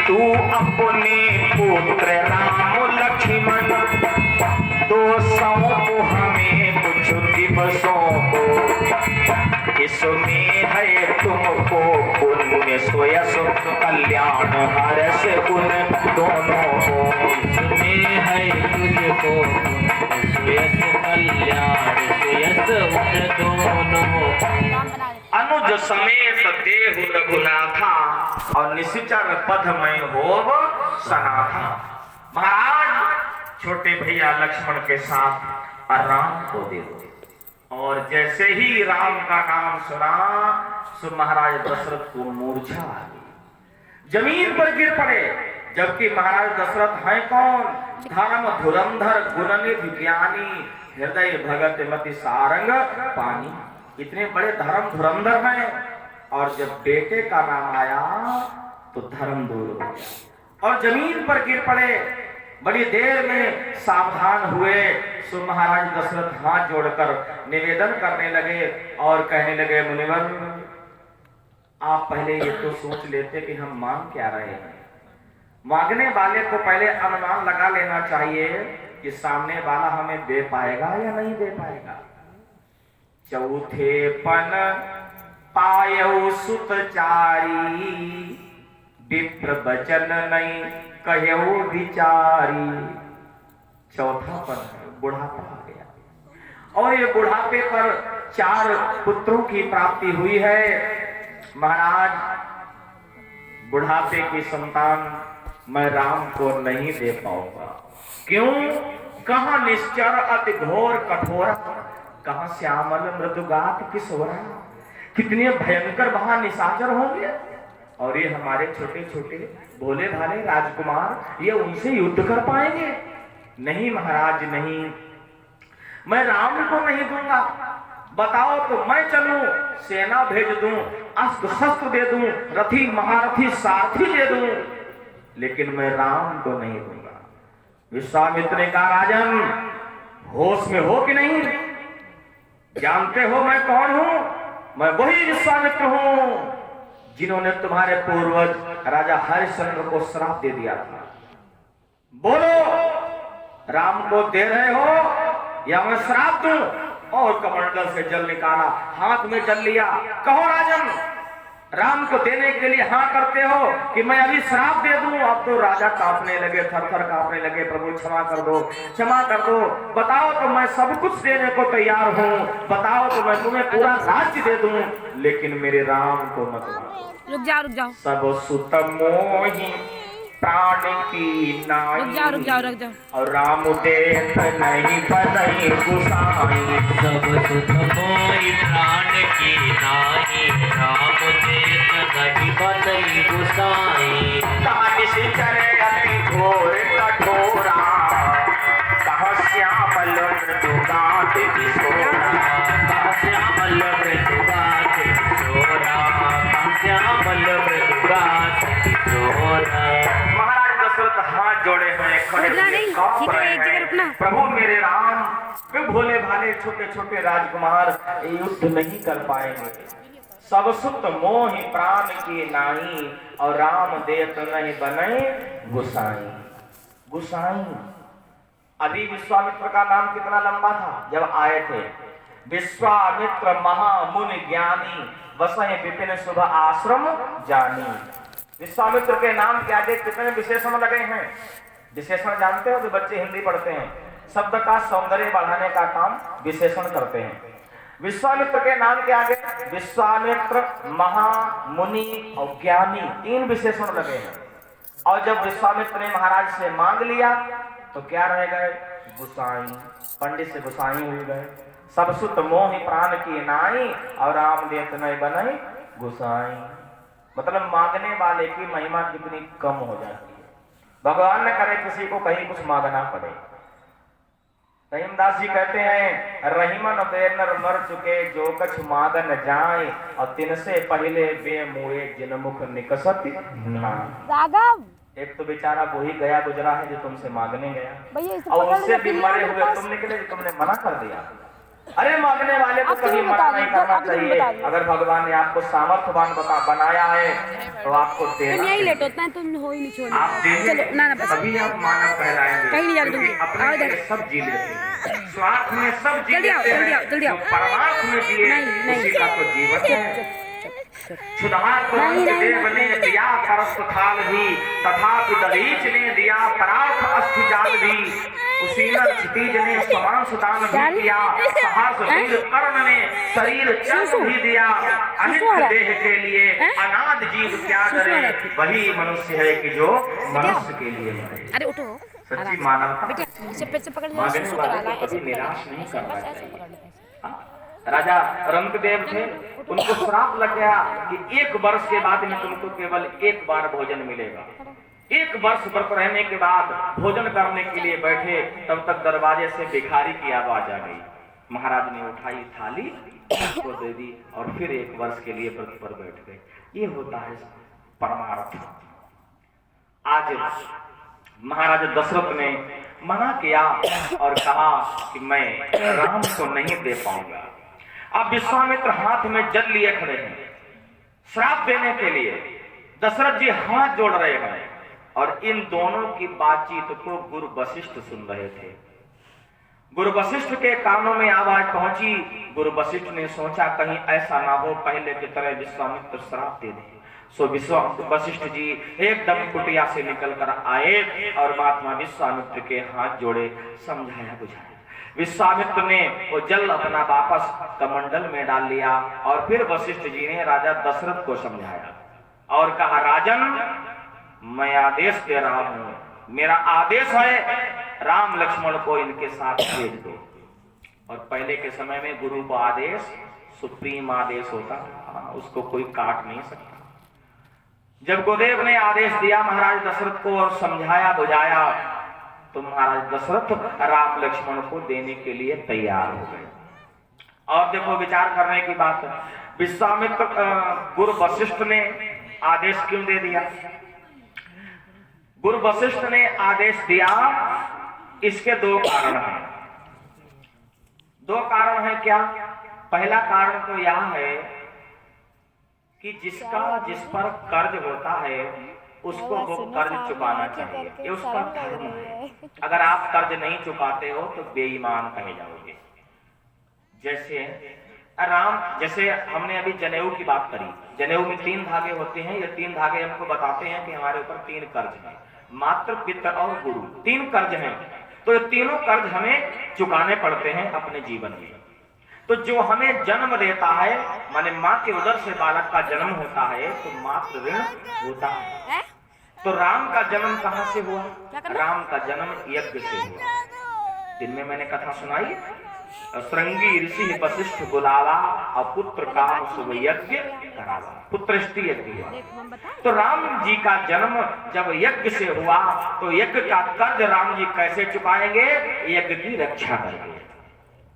तू अपने पुत्र राम लक्ष्मण 200 को हमें कुछ दिवसों को। इसमें है तुमको पुण्य सोयस कल्याण हर्ष उन दोनों को। इसमें है तुझको सुयस कल्याण सुयस उन दोनों। अनुज समेत देहु रघुनाथा और निशिचर पदमय होव सनाथा। महाराज छोटे भैया लक्ष्मण के साथ राम को दे दो। और जैसे ही राम का नाम सुना सो महाराज दशरथ को मूर्छा आ गई, जमीन पर गिर पड़े। जबकि महाराज दशरथ हैं कौन? धर्म धुरंधर गुणनिधि ज्ञानी हृदय भगत मति सारंग पानी। इतने बड़े धर्म धुरंधर हैं, और जब बेटे का नाम आया तो धर्म दूर हो गया और जमीन पर गिर पड़े। बड़ी देर में सावधान हुए सो महाराज दशरथ हाथ जोड़कर निवेदन करने लगे और कहने लगे, मुनिवर आप पहले ये तो सोच लेते कि हम मांग क्या रहे हैं। मांगने वाले को पहले अनुमान लगा लेना चाहिए कि सामने वाला हमें दे पाएगा या नहीं दे पाएगा। चौथे पन पायौ सुत चारी विप्र बचन नहीं कहो विचारी। चौथा पन बुढ़ापा आ गया और ये बुढ़ापे पर 4 पुत्रों की प्राप्ति हुई है। महाराज बुढ़ापे की संतान मैं राम को नहीं दे पाऊंगा। क्यों? कहां निश्चर अति घोर कठोर, कहां श्यामल मृदुगात किशोरा। कितने भयंकर वहां निशाचर होंगे, और ये हमारे छोटे छोटे भोले भाले राजकुमार ये उनसे युद्ध कर पाएंगे? नहीं महाराज नहीं, मैं राम को नहीं दूंगा। बताओ तो मैं चलूं, सेना भेज दूं, अस्त्र शस्त्र दे दूं, रथी महारथी सारथी दे दूं, लेकिन मैं राम को नहीं दूंगा। विश्वामित्र ने कहा, राजन होश में हो कि नहीं? जानते हो मैं कौन हूं? मैं वही विश्वामित्र हूं जिन्होंने तुम्हारे पूर्वज राजा हरिश्चंद्र को श्राप दे दिया था। बोलो राम को दे रहे हो या मैं श्राप दूं? और कमंडल से जल निकाला, हाथ में जल लिया। कहो राजन, राम को देने के लिए हाँ करते हो कि मैं अभी श्राप दे दूं? अब तो राजा कांपने लगे, थर-थर कांपने लगे। प्रभु क्षमा कर दो, क्षमा कर दो। बताओ तो मैं सब कुछ देने को तैयार हूँ। बताओ तो मैं तुम्हें पूरा राज्य दे दूं, लेकिन मेरे राम को मत मारो। रुक जाओ। सब सुत मोहि प्राण की नाई। रुक जाओ। और राम देत नहीं बनई गुसाई। सब सुत मोहि प्राण की नाई, राम देत नहीं बनई गुसाई। तानिश चरे अति घोर कठोरा, कह श्यामल मृदुगात किशोरा। कह श्यामल मृदुगात किशोरा, कह श्यामल मृदुगात किशोरा। महाराज दशरथ हाथ जोड़े हैं, खड़े हुए कांप रहे हैं। प्रभु मेरे राम, वे भोले भाले छोटे छोटे राजकुमार युद्ध नहीं कर पाएंगे। सब सुत मोहि प्राण की नाई, और राम देत नहीं बने गुसाई। गुसाई अभी विश्वामित्र का नाम कितना लंबा था जब आए थे? विश्वामित्र महामुनि ज्ञानी, वसहि विपिन शुभ आश्रम जानी। विश्वामित्र के नाम के आगे कितने विशेषण लगे हैं? विशेषण जानते हो? जो बच्चे हिंदी पढ़ते हैं, शब्द का सौंदर्य बढ़ाने का काम विशेषण करते हैं। विश्वामित्र के नाम के आगे विश्वामित्र, महामुनि और ज्ञानी 3 विशेषण लगे हैं। और जब विश्वामित्र ने महाराज से मांग लिया तो क्या रह गए? गुसाई। पंडित से गुसाई हो गए। सब सुत मोहि प्राण की नाई और राम देत नहीं बनई गुसाई। मतलब मांगने वाले की महिमा कितनी कम हो जाती है। भगवान न करे किसी को कहीं कुछ मांगना पड़े। रहीमदास जी कहते हैं रहीमन बेनर मर चुके जो कछ मांगन जाए और तिनसे पहले बे मुए जिन मुख निकसत ना। राघव एक तो बेचारा वो ही गया गुजरा है जो तुमसे मांगने गया भैया इसे और पकड़ उससे लो, भी फिर मरे मेरे हुए पास- तुम निकले, तुमने मना कर दिया। अरे मांगने वाले को अब कभी तुम मना बता नहीं दो, करना अब तुम चाहिए। बता दो। अगर भगवान ने आपको सामर्थ्यवान बनाया है तो आपको तुम देना यही चाहिए। लेट होता है, तुम हो ही नहीं छोड़ना। आप देंगे चलो ना बस तभी आप मानव कहलाएंगे। कहीं नहीं जा रही क्योंकि तुम। अपने आओ लिए इधर। सब जी लेते हैं, स्वार्थ में सब जी जल्दी आओ, लेते जल्दी हैं। आओ, जल्दी आओ। जो परमार्थ में जिए नहीं, उसी का तो जीवन है। क्षुधार तो नहीं, नहीं, देव ने दिया परस्त थाल भी तथापि दलीच ने दिया परार्थ अस्थि जाल भी। उसी न क्षितिज ने समान सुदान भी किया सहर्ष सिंह कर्ण ने शरीर चर्म भी दिया। अनित्य देह के लिए अनाद जीव क्या करे वही मनुष्य है कि जो मनुष्य के लिए मरे। अरे उठो सच्ची मानवता बेटा, इसे पेट से पकड़ लो, मांगने सुसु वाले करा ला, को ऐसे कभी निराश नहीं ऐसे करना बस ऐसे चाहिए। पकड़ लो। राजा रंगदेव थे, उनको श्राप लग गया कि 1 वर्ष के बाद में तुमको केवल 1 बार भोजन मिलेगा। 1 वर्ष व्रत रहने के बाद भोजन करने के लिए बैठे तब तक दरवाजे से भिखारी की आवाज आ गई। महाराज ने उठाई थाली उसको दे दी और फिर 1 वर्ष के लिए व्रत पर बैठ गए। ये होता है परमार्थ। आज महाराज दशरथ ने मना किया और कहा कि मैं राम को नहीं दे पाऊंगा। अब विश्वामित्र हाथ में जल लिए खड़े हैं श्राप देने के लिए। दशरथ जी हाथ जोड़ रहे हैं और इन दोनों की बातचीत को गुरु वशिष्ठ सुन रहे थे। गुरु वशिष्ठ के कानों में आवाज पहुंची। गुरु वशिष्ठ ने सोचा कहीं ऐसा ना हो पहले की तरह विश्वामित्र श्राप दे दे। सो वशिष्ठ जी एकदम कुटिया से निकलकर आए और महात्मा विश्वामित्र के हाथ जोड़े, समझाया बुझाया। विश्वामित्र ने वो जल अपना वापस कमंडल में डाल लिया और फिर वशिष्ठ जी ने राजा दशरथ को समझाया और कहा राजन मैं आदेश दे रहा हूं, मेरा आदेश है राम लक्ष्मण को इनके साथ भेज दो। और पहले के समय में गुरु का आदेश सुप्रीम आदेश होता, उसको कोई काट नहीं सकता। जब गुरुदेव ने आदेश दिया महाराज दशरथ को और समझाया बुझाया तो महाराज दशरथ राम लक्ष्मण को देने के लिए तैयार हो गए। और देखो विचार करने की बात, विश्वामित्र गुरु वशिष्ठ ने आदेश क्यों दे दिया? गुरु वशिष्ठ ने आदेश दिया, इसके 2 कारण हैं। 2 कारण हैं क्या? पहला कारण तो यह है कि जिस पर कर्ज होता है उसको वो कर्ज चुकाना चाहिए, ये उसका धर्म है। अगर आप कर्ज नहीं चुकाते हो तो बेईमान कहे जाओगे। जैसे हमने अभी जनेऊ की बात करी, जनेऊ में 3 धागे होते हैं। ये 3 धागे हमको बताते हैं कि हमारे ऊपर 3 कर्ज हैं, मातृ पितृ और गुरु, 3 कर्ज हैं। तो ये तीनों कर्ज हमें चुकाने पड़ते हैं अपने जीवन में। तो जो हमें जन्म देता है माने माँ के उदर से बालक का जन्म होता है तो मातृ ऋण होता है। तो राम का जन्म कहाँ से हुआ? राम का जन्म यज्ञ से हुआ। दिन में मैंने कथा सुनाई, श्रृंगी ऋषि वशिष्ठ बुलावा और पुत्र का शुभ यज्ञ करावा, पुत्रष्टि यज्ञ हुआ। तो राम जी का जन्म जब यज्ञ से हुआ तो यज्ञ का कर्ज राम जी कैसे चुकाएंगे? यज्ञ की रक्षा करेंगे।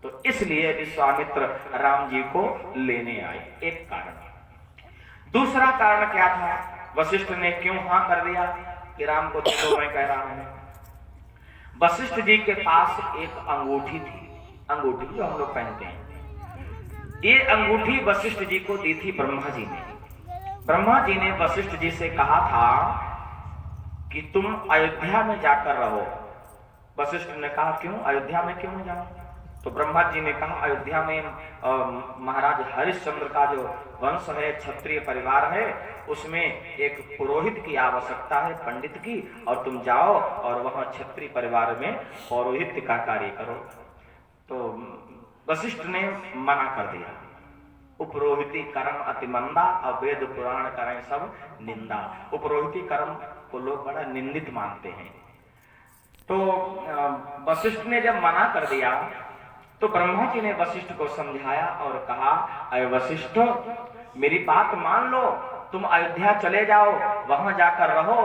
तो इसलिए विश्वामित्र राम जी को लेने आए, एक कारण। दूसरा कारण क्या था? वशिष्ठ ने क्यों हाँ कर दिया कि राम को दे दो, मैं कह रहा हूं। वशिष्ठ जी के पास एक अंगूठी थी, अंगूठी जो हम लोग पहनते हैं। ये अंगूठी वशिष्ठ जी को दी थी ब्रह्मा जी ने। ब्रह्मा जी ने वशिष्ठ जी से कहा था कि तुम अयोध्या में जाकर रहो। वशिष्ठ ने कहा क्यों? अयोध्या में क्यों जाऊं? तो ब्रह्मा जी ने कहा अयोध्या में महाराज हरिश्चंद्र का जो वंश है, क्षत्रिय परिवार है, उसमें एक पुरोहित की आवश्यकता है, पंडित की, और तुम जाओ और वहां क्षत्रिय परिवार में पौरोहित्य का कार्य करो। तो वशिष्ठ ने मना कर दिया। उपरोहिती कर्म अति मंदा, अवेद पुराण करें सब निंदा। उपरोहिती कर्म को लोग बड़ा निंदित मानते हैं। तो वशिष्ठ ने जब मना कर दिया तो ब्रह्मा जी ने वशिष्ठ को समझाया और कहा, अरे वशिष्ठ, मेरी बात मान लो, तुम अयोध्या चले जाओ, वहां जाकर रहो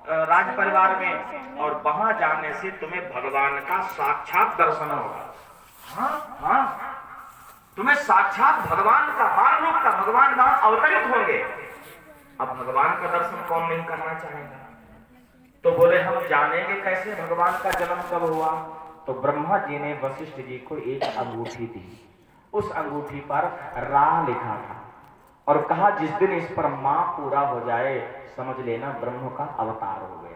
राज परिवार में, और वहां जाने से तुम्हें भगवान का साक्षात दर्शन होगा। हाँ हाँ, तुम्हें साक्षात भगवान का बाल रूप का भगवान वहां अवतरित होंगे। अब भगवान का दर्शन कौन नहीं करना चाहेगा? तो बोले, हम जानेंगे कैसे भगवान का जन्म कब हुआ? तो ब्रह्मा जी ने वशिष्ठ जी को एक अंगूठी दी। उस अंगूठी पर रा लिखा था और कहा, जिस दिन इस पर मां पूरा हो जाए, समझ लेना ब्रह्म का अवतार हो गया।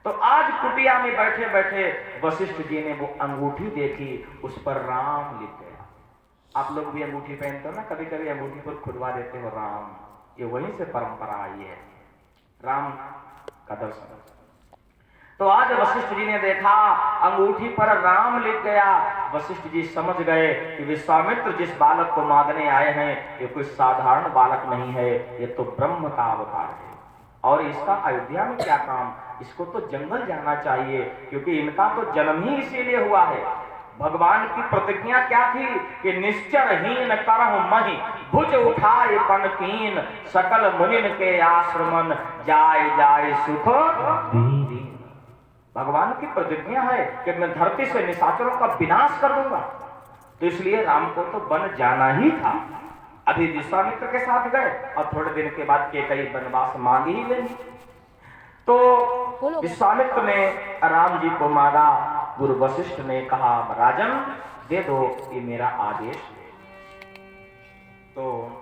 तो आज कुटिया में बैठे बैठे वशिष्ठ जी ने वो अंगूठी देखी, उस पर राम लिख गया। आप लोग भी अंगूठी पहनते हो ना, कभी कभी अंगूठी पर खुदवा देते हो राम, ये वहीं से परंपरा आई है, राम का दर्शन। तो आज वशिष्ठ जी ने देखा अंगूठी पर राम लिख गया। वशिष्ठ जी समझ गए कि विश्वामित्र जिस बालक को मांगने आए हैं, ये कोई साधारण बालक नहीं है, ये तो ब्रह्म का अवतार है। और इसका अयोध्या में क्या काम? इसको तो जंगल जाना चाहिए, क्योंकि इनका तो जन्म ही इसीलिए हुआ है। भगवान की प्रतिज्ञा क्या थी कि निश्चरहीन करहु महि भुज उठाए पनकीन, सकल मुनिन के आश्रमन जाय जाय सुख दीन। भगवान की प्रतिज्ञा है कि मैं धरती से निशाचरों का विनाश कर दूंगा। तो इसलिए राम को तो वन जाना ही था। अभी विश्वामित्र के साथ गए और थोड़े दिन के बाद केकई वनवास मांग ही लेंगे। तो विश्वामित्र ने राम जी को मांगा। गुरु वशिष्ठ ने कहा, राजन दे दो, ये मेरा आदेश है। तो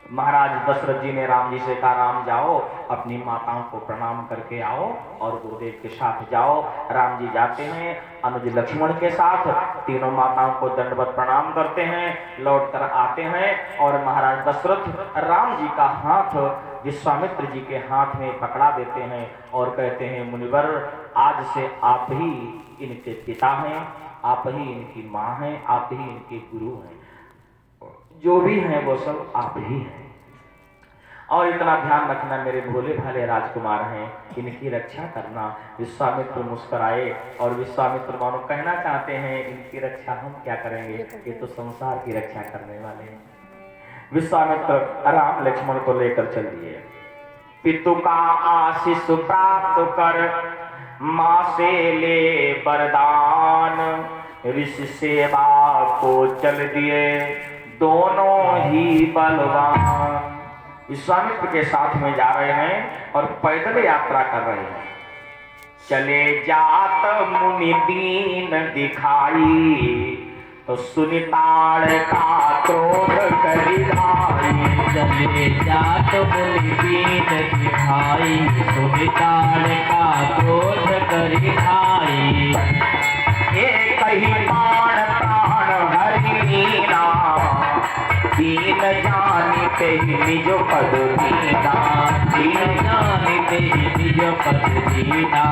महाराज दशरथ जी ने राम जी से कहा, राम जाओ अपनी माताओं को प्रणाम करके आओ और गुरुदेव के साथ जाओ। राम जी जाते हैं अनुज लक्ष्मण के साथ, तीनों माताओं को दंडवत प्रणाम करते हैं, लौट कर आते हैं और महाराज दशरथ राम जी का हाथ विश्वामित्र जी के हाथ में पकड़ा देते हैं और कहते हैं, मुनिवर, आज से आप ही इनके पिता हैं, आप ही इनकी माँ हैं, आप ही इनके गुरु हैं, जो भी हैं वो सब आप ही हैं। और इतना ध्यान रखना, मेरे भोले भाले राजकुमार हैं, इनकी रक्षा करना। विश्वामित्र मुस्कुराए और विश्वामित्र मानो कहना चाहते हैं, इनकी रक्षा हम क्या करेंगे, ये तो संसार की रक्षा करने वाले हैं। विश्वामित्र राम लक्ष्मण को लेकर चल दिए। पितु का आशीष प्राप्त कर माँ से ले वरदान, ऋषि सेवा को चल दिए दोनों ही बलवान। विश्वामित्र के साथ में जा रहे हैं और पैदल यात्रा कर रहे हैं। चले जात मुनि दीन दिखाई, तो सुनिताड़ का क्रोध करी धाई। चले जात मुनि दीन दिखाई, सुनिताड़ का क्रोध करी धाई। एक ही बाण प्राण हरिणा, दीन जानिते निज पद दीना। दीन जानिते निज पद दीना,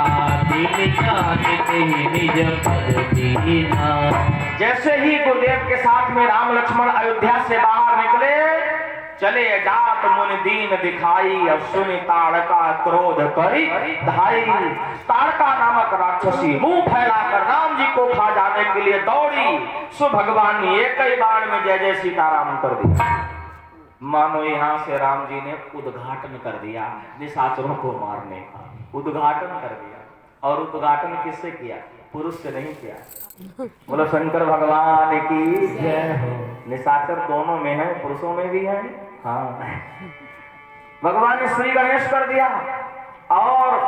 दीन जानिते निज पद दीना। जैसे ही गुरुदेव के साथ में राम लक्ष्मण अयोध्या से बाहर निकले, चले जात मुनि दीन दिखाई, और सुनि ताड़का क्रोध करी धाई। ताड़का नामक राक्षसी मुंह फैलाकर राम जी को खा जाने के लिए दौड़ी। सो भगवान ने एक ही बाण में जय जय सीताराम कर दिया। मानो यहाँ से राम जी ने उद्घाटन कर दिया, निशाचरों को मारने का उद्घाटन कर दिया। और उद्घाटन किससे किया? पुरुष से नहीं किया। बोलो शंकर भगवान की जय हो। निशाचर दोनों में है, पुरुषों में भी है। हाँ, भगवान ने श्री गणेश कर दिया। और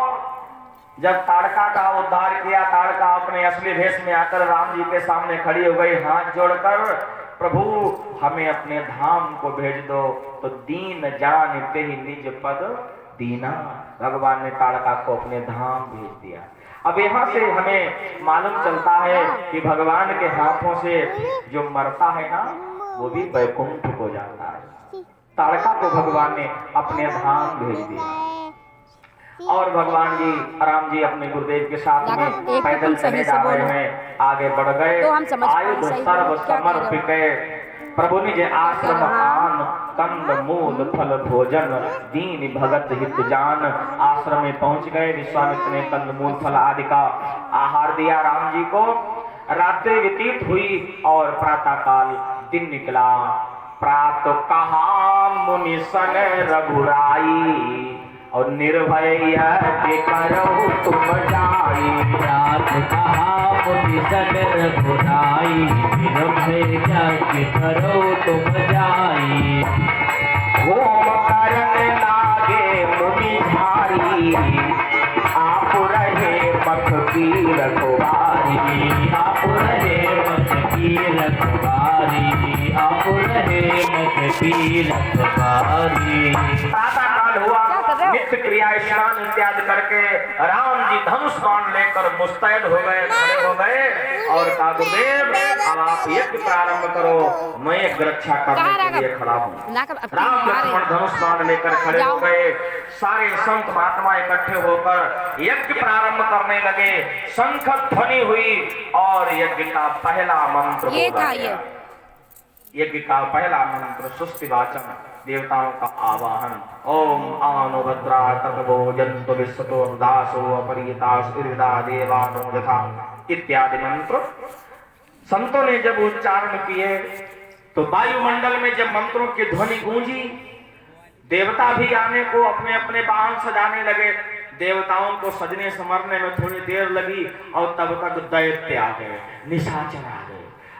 जब ताड़का का उद्धार किया, ताड़का अपने असली भेष में आकर राम जी के सामने खड़ी हो गई, हाथ जोड़कर, प्रभु हमें अपने धाम को भेज दो। तो दीन जानते ही निज पद दीना। भगवान ने ताड़का को अपने धाम भेज दिया। अब यहाँ से हमें मालूम चलता है कि भगवान के हाथों से जो मरता है ना, वो भी वैकुंठ को जाता है। ताड़का को भगवान ने अपने धाम भेज दिया। और भगवान जी राम जी अपने गुरुदेव के साथ में पैदल चले जा रहे हैं, आगे बढ़ गए। आयुध सर्व समर्पित प्रभु निज आश्रम आन, कंद मूल फल भोजन, दीन भगत हित जान। आश्रम में पहुंच गए। विश्वामित्र ने कंद मूल फल आदि का आहार दिया राम जी को। रात्रि व्यतीत हुई और प्रातः काल दिन निकला। प्रातः कहा मुनि सन रघुराई और निर्भय यज्ञ करो तुम जाई। रात कहा मुनि सन रघुराई निर्भय यज्ञ करो तुम जाई। होम करने लागे मुनि भारी आप रहे मख की रखवारी। आप रहे मठ की रखवारी। आप रहे मठ की रखवारी। प्रातः काल हुआ, नित्य क्रिया स्नान इत्यादि करके राम जी धनुष बाण लेकर मुस्तैद हो गए, खड़े हो गए और कहा गुरुदेव अब आप यज्ञ प्रारंभ करो, मैं यज्ञ रक्षा करने के लिए खड़ा हूँ। राम लक्ष्मण धनुष बाण लेकर खड़े हो गए। सारे संत महात्मा इकट्ठे होकर यज्ञ प्रारंभ करने लगे। शंख ध्वनि हुई और यज्ञ का पहला मंत्र बोला गया। यज्ञ का पहला मंत्र सुस्तिवाचन, देवताओं का आवाहन। ओम आनो भद्रा तत्वो जंतु विश्वतो दासो अपरितास इर्दा देवानो यथा इत्यादि मंत्र संतों ने जब उच्चारण किए तो वायुमंडल में जब मंत्रों की ध्वनि गूंजी, देवता भी आने को अपने अपने वाहन सजाने लगे। देवताओं को सजने संवरने में थोड़ी देर लगी और तब तक दैत्य आ गए, निशाचर आ गए।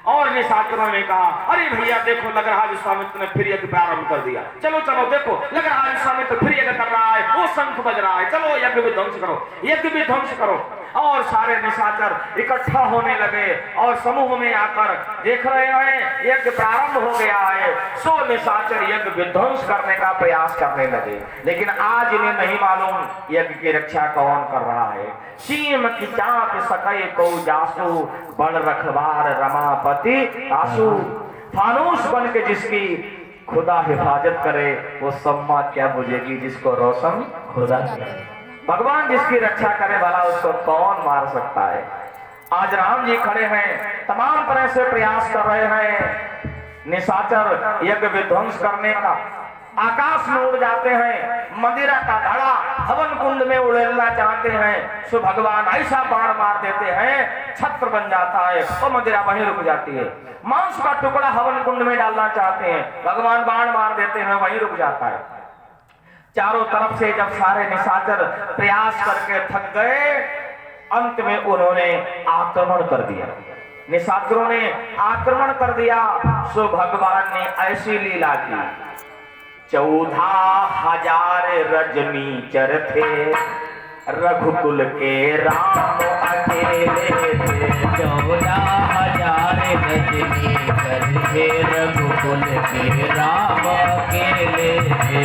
और निशाचरों ने कहा अरे भैया देखो लग रहा विश्वामित्र ने फिर यज्ञ प्रारंभ कर दिया। चलो चलो देखो लग रहा विश्वामित्र फिर यज्ञ कर रहा है, वो शंख बज रहा है, चलो यज्ञ भी ध्वंस करो, यज्ञ भी ध्वंस करो। और सारे निशाचर इकट्ठा होने लगे और समूह में आकर देख रहे हैं यज्ञ प्रारंभ हो गया है। सो निशाचर यज्ञ विध्वंस करने का प्रयास करने लगे, लेकिन आज इन्हें नहीं मालूम यज्ञ की रक्षा कौन कर रहा है। सीम की चाप सकै को जासू बड़ रखवार रमापति आसू। फानूस बन के जिसकी खुदा हिफाजत करे वो सम्मा क्या बुझेगी जिसको रोशन खुदा करे। भगवान जिसकी रक्षा करे वाला उसको कौन मार सकता है। आज राम जी खड़े हैं, तमाम तरह से प्रयास कर रहे हैं निशाचर यज्ञ विध्वंस करने का। आकाश में उड़ जाते हैं, मदिरा का घड़ा हवन कुंड में उड़ेलना चाहते हैं, सो भगवान ऐसा बाण मार देते हैं छत्र बन जाता है और मदिरा वहीं रुक जाती है। मांस का टुकड़ा हवन कुंड में डालना चाहते हैं, भगवान बाण मार देते हैं, वहीं रुक जाता है। चारों तरफ से जब सारे निशाचर प्रयास करके थक गए, अंत में उन्होंने आक्रमण कर दिया। निशाचरों ने आक्रमण कर दिया, सो भगवान ने ऐसी लीला की। 14,000 रजनीचर थे, रघुकुल के राम अकेले थे। 14,000 रजनीचर थे, रघुकुल के राम अकेले थे।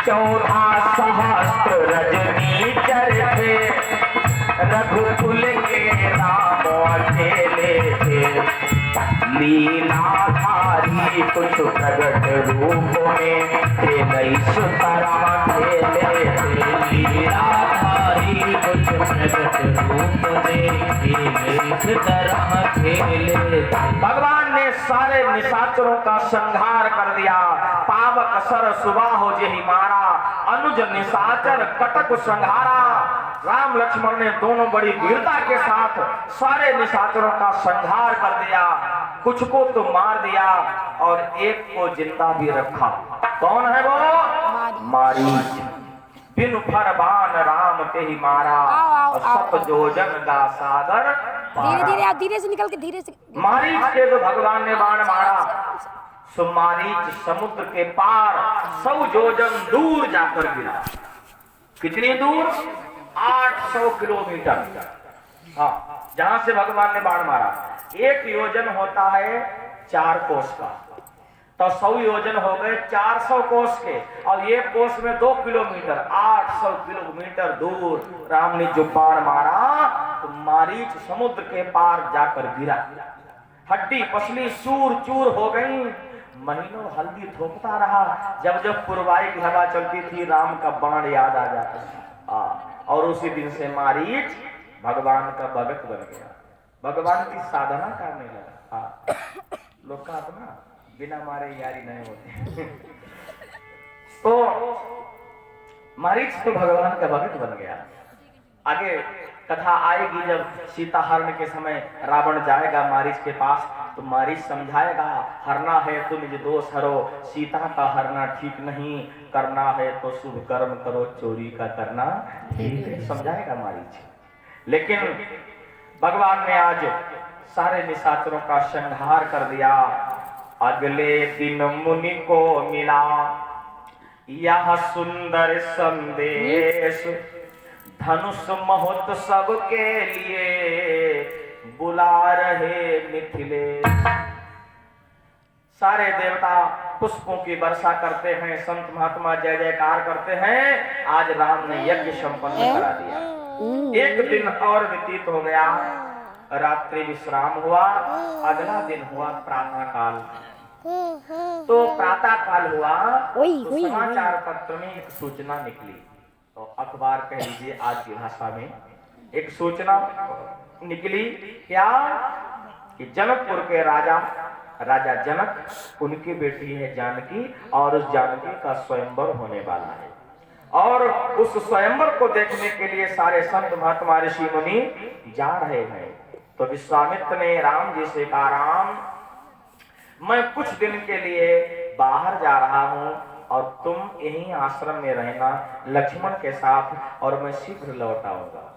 14 सहस्त्र रजनीचर थे, रघुकुल के राम अकेले थे। लीलाधारी कुछ प्रगट रूप में खेलई सुतरा खेले थे। लीलाधारी कुछ प्रगट रूप में खेले सुतरा खेले थे। भगवान ने सारे निशाचरों का संहार कर दिया। पावक सर सुबह हो जेहि मारा, अनुज निशाचर कटक संहारा। राम लक्ष्मण ने दोनों बड़ी वीरता के साथ सारे निशाचरों का संहार कर दिया। कुछ को तो मार दिया और एक को जिंदा भी रखा। कौन है वो? मारीच। बिनु फरमान राम के ही मारा, और सत जोजन का सागर धीरे धीरे आप धीरे से निकल के धीरे से। मारीच के तो भगवान ने बाण मारा, सो मारीच समुद्र के पार 100 योजन दूर जाकर गिरा। कितनी दूर? 800 किलोमीटर। हाँ, जहां से भगवान ने बाण मारा। एक योजन होता है 4 कोस का, तो 100 योजन हो गए 400 कोस के, और एक कोस में 2 किलोमीटर, 800 किलोमीटर दूर राम ने जो बाण मारा तो मारीच समुद्र के पार जाकर गिरा। हड्डी पसली चूर चूर हो गई। महीनों हल्दी थोपता रहा। जब जब पूर्वाई की हवा चलती थी राम का बाण याद आ जाता था। और उसी दिन से मारीच भगवान का भगत बन गया, भगवान की साधना करने लगा। लोग का अपना बिना मारे यारी नहीं होती। तो मारीच तो भगवान का भगत बन गया। आगे कथा आएगी जब सीता हरण के समय रावण जाएगा मारीच के पास, तो मारीच समझाएगा, हरना है तो निज दोष हरो, सीता का हरना ठीक नहीं, करना है तो शुभ कर्म करो, चोरी का करना ठीक है, समझाएगा मारीच। लेकिन भगवान ने आज सारे निशाचरों का संहार कर दिया। अगले दिन मुनि को मिला यह सुंदर संदेश, धनुष महोत्सव के लिए बुला रहे मिथिलेश। सारे देवता पुष्पों की वर्षा करते हैं, संत महात्मा जय जयकार करते हैं। आज राम ने यज्ञ संपन्न करा दिया। एक दिन और व्यतीत हो गया, रात्रि विश्राम हुआ, अगला दिन हुआ प्रातः काल। तो प्रातः काल हुआ तो समाचार पत्र में एक सूचना निकली, तो अखबार कह लीजिए आज की भाषा में, एक सूचना निकली क्या कि जनकपुर के राजा जनक, उनकी बेटी है जानकी, और उस जानकी का स्वयंवर होने वाला है। और उस स्वयंवर को देखने के लिए सारे संत महात्मा ऋषि मुनि जा रहे हैं। तो विश्वामित्र ने राम जी से कहा, राम मैं कुछ दिन के लिए बाहर जा रहा हूं और तुम यहीं आश्रम में रहना लक्ष्मण के साथ, और मैं शीघ्र लौट आऊंगा।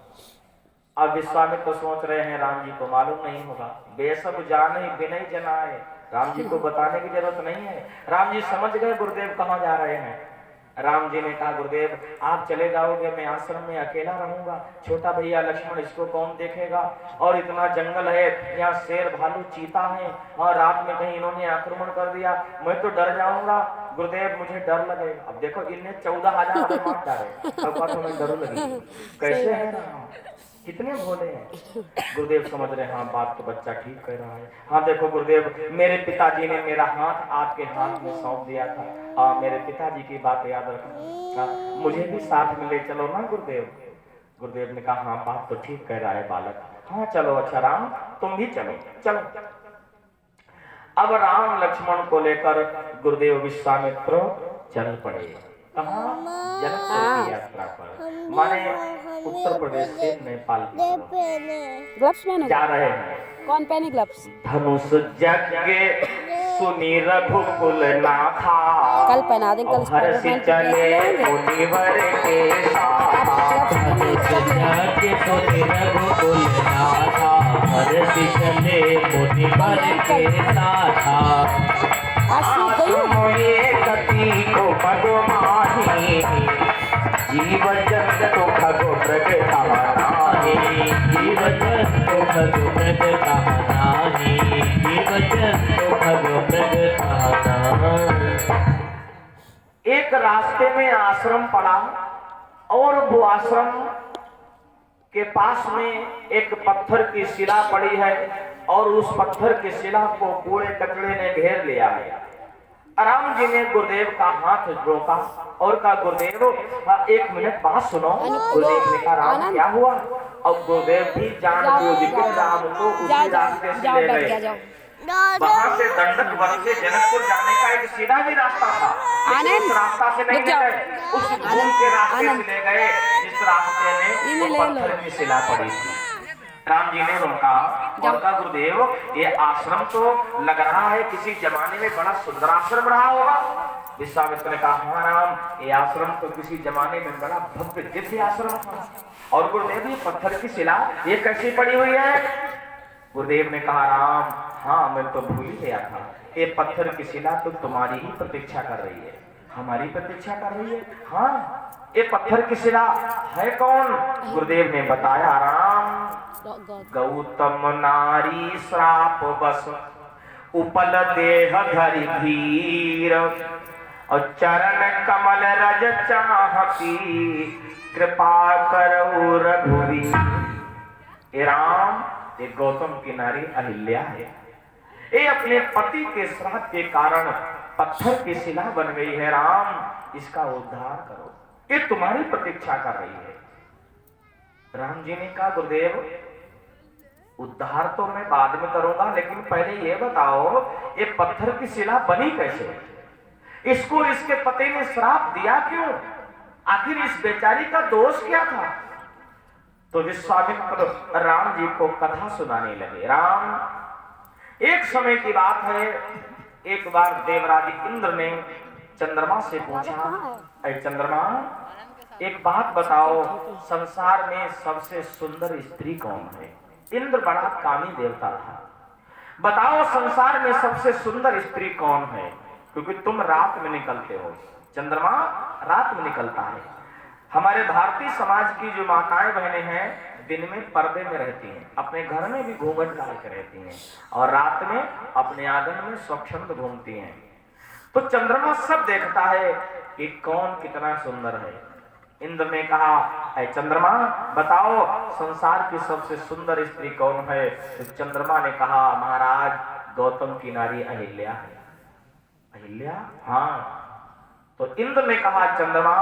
अब विश्वामित्र तो सोच रहे हैं राम जी को मालूम नहीं होगा, बेसब जान ही विनय जनाए, राम जी को बताने की जरूरत नहीं है। राम जी समझ गए गुरुदेव कहाँ जा रहे हैं। राम जी ने कहा, गुरुदेव आप चले जाओगे, मैं आश्रम में अकेला रहूंगा, छोटा भैया लक्ष्मण इसको कौन देखेगा, और इतना जंगल है, यहाँ शेर भालू चीता है, और रात में कहीं इन्होंने आक्रमण कर दिया, मैं तो डर जाऊंगा गुरुदेव, मुझे डर लगेगा। अब देखो इन्हें 14,000 मार डाले, अब बात हमें डर लगी, कैसे है राम, कितने भोले हैं। गुरुदेव समझ रहे हाँ बात तो बच्चा ठीक कह रहा है। हाँ देखो गुरुदेव, मेरे पिताजी ने मेरा हाथ आपके हाथ में सौंप दिया था, मेरे पिताजी की बात याद रखना, मुझे भी साथ में ले चलो ना गुरुदेव। गुरुदेव ने कहा हाँ बात तो ठीक कह रहा है बालक, हाँ चलो, अच्छा राम तुम भी चलो, चलो। अब राम लक्ष्मण को लेकर गुरुदेव विश्वामित्र चल पड़े। कहाँ? जनकपुर की यात्रा पर, माने उत्तर प्रदेश से नेपाल ग्लव्स पहने जा रहे हैं। कौन पहने ग्लव्स? धनुष यज्ञ सुनी रघुकुल नाथा, कल पहना दें, कल हर्ष चले मुनिवर के साथ। धनुष यज्ञ सुनी रघुकुल नाथा, हर्ष चले मुनिवर के साथ। गति को पदमाही, जीव जंतु खगो प्रगटाही, जीव जंतु खगो प्रगटाही, जीव जंतु खगो प्रगटाही। एक रास्ते में आश्रम पड़ा, और वो आश्रम के पास में एक पत्थर की शिला पड़ी है, और उस पत्थर की शिला को कूड़े कचड़े ने घेर लिया है। राम जी ने गुरुदेव का हाथ रोका और कहा, गुरुदेव एक मिनट बात सुनो। गुरुदेव ने कहा, राम क्या हुआ? और गुरुदेव भी जानबूझ के राम को उसी रास्ते से ले गए। वहां से दंडक वन से जनकपुर जाने का एक सीधा भी रास्ता था, उस रास्ता से नहीं ले गए, उस घूम के रास्ते से ले गए जिस रास्ते में पत्थर की शिला पड़ी थी। राम जी ने रोका और कहा, गुरुदेव ये आश्रम तो लग रहा है किसी जमाने में बड़ा सुंदर आश्रम रहा होगा। विश्वामित्र ने कहा, हाँ राम, ये आश्रम तो किसी जमाने में बड़ा भव्य दिव्य आश्रम था। और गुरुदेव ये पत्थर की शिला ये कैसी पड़ी हुई है? गुरुदेव ने कहा, राम हाँ मैं तो भूल ही गया था, ये पत्थर की शिला तो तुम्हारी ही प्रतीक्षा कर रही है। हमारी प्रतीक्षा कर रही है? हाँ। ये पत्थर की शिला है कौन? गुरुदेव ने बताया, राम गौतम नारी श्राप बस, उपल देह धरि धीर, और चरण कमल रज चाहती, कृपा करो रघुवीर। राम ये गौतम की नारी अहिल्या है, ये अपने पति के श्राप के कारण पत्थर की शिला बन गई है। राम इसका उद्धार करो, ये तुम्हारी प्रतीक्षा कर रही है। राम जी ने कहा, गुरुदेव उद्धार तो मैं बाद में करूंगा, लेकिन पहले ये बताओ ये पत्थर की शिला बनी कैसे? इसको इसके पति ने श्राप दिया क्यों? आखिर इस बेचारी का दोष क्या था? तो विश्वामित्र राम जी को कथा सुनाने लगे। राम, एक समय की बात है, एक बार देवराज इंद्र ने चंद्रमा से पूछा, अरे चंद्रमा, एक बात बताओ, संसार में सबसे सुंदर स्त्री कौन है? इंद्र बड़ा कामी देवता था। बताओ संसार में सबसे सुंदर स्त्री कौन है? क्योंकि तुम रात में निकलते हो, चंद्रमा रात में निकलता है। हमारे भारतीय समाज की जो माताएं बहनें हैं दिन में पर्दे में रहती हैं, अपने घर में भी घूंघट डाल के रहती हैं, और रात में अपने आंगन में स्वच्छंद घूमती हैं। तो चंद्रमा सब देखता है कि कौन कितना सुंदर है। इंद्र ने कहा, ऐ चंद्रमा बताओ संसार की सबसे सुंदर स्त्री कौन है? तो चंद्रमा ने कहा, महाराज गौतम की नारी अहिल्या है। अहिल्या? हाँ। तो इंद्र ने कहा, चंद्रमा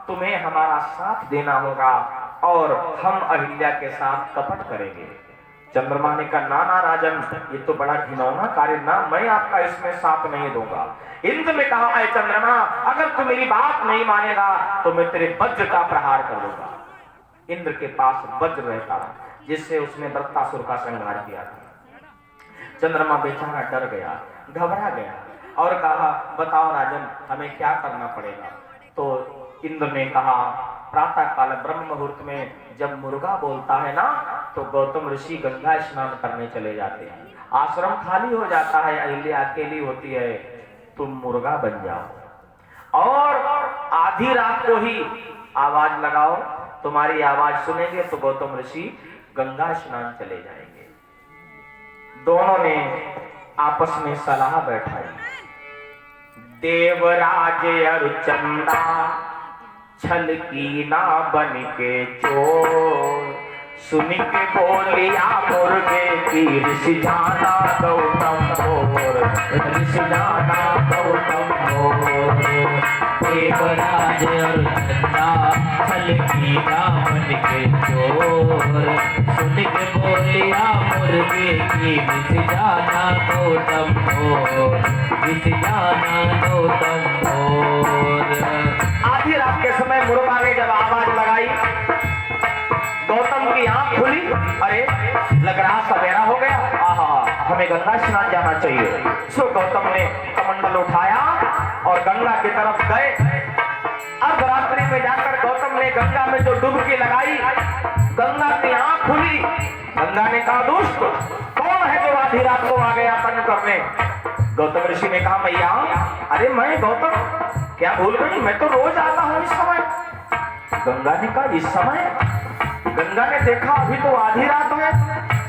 तुम्हें हमारा साथ देना होगा और हम अहिल्या के साथ कपट करेंगे। चंद्रमा ने कहा, ना ना राजन, ये तो बड़ा घिनौना कार्य, ना मैं आपका इसमें साथ नहीं दूंगा। इंद्र ने कहा, ऐ चंद्रमा अगर तू मेरी बात नहीं मानेगा तो मैं तेरे वज्र का प्रहार कर दूंगा। इंद्र के पास वज्र रहता जिससे उसने वृत्तासुर का संहार किया था। चंद्रमा बेचारा डर गया, घबरा गया और कहा, बताओ राजन हमें क्या करना पड़ेगा? तो इंद्र ने कहा, प्रातः काल ब्रह्म मुहूर्त में जब मुर्गा बोलता है ना, तो गौतम ऋषि गंगा स्नान करने चले जाते हैं। आश्रम खाली हो जाता है, अहिल्या अकेली होती है, तुम मुर्गा बन जाओ और आधी रात को ही आवाज लगाओ, तुम्हारी आवाज सुनेंगे तो गौतम ऋषि गंगा स्नान चले जाएंगे। दोनों ने आपस में सलाह बैठाई। देवराज अरुचंदा छल की ना बन के चोर, सुन के बोलिया मुर्गे की ऋषि जाना गौतम मोर, ऋषि जाना गौतम मोर। देवराज अरुचंदा छल की ना बन के चोर, सुन के बोलिया मुर्गे की ऋषि जाना गौतम मोर, ऋषि जाना गौतम मोर। आधी रात के समय मुर्गा ने जब आवाज लगाई, गौतम की आंख खुली, अरे लग रहा सवेरा हो गया, आहा हमें गंगा स्नान जाना चाहिए। सो गौतम ने कमंडल उठाया और गंगा की तरफ गए। अर्धरात्रि में जाकर गौतम ने गंगा में जो डुबकी लगाई, गंगा की आंख खुली। गंगा ने कहा, दुष्ट कौन है जो आधी रात को आ गया तंग करने? गौतम ऋषि ने कहा, भैया अरे मैं गौतम, क्या भूल गई, मैं तो रोज आता हूँ इस समय। गंगा ने कहा, इस समय? गंगा ने देखा अभी तो आधी रात है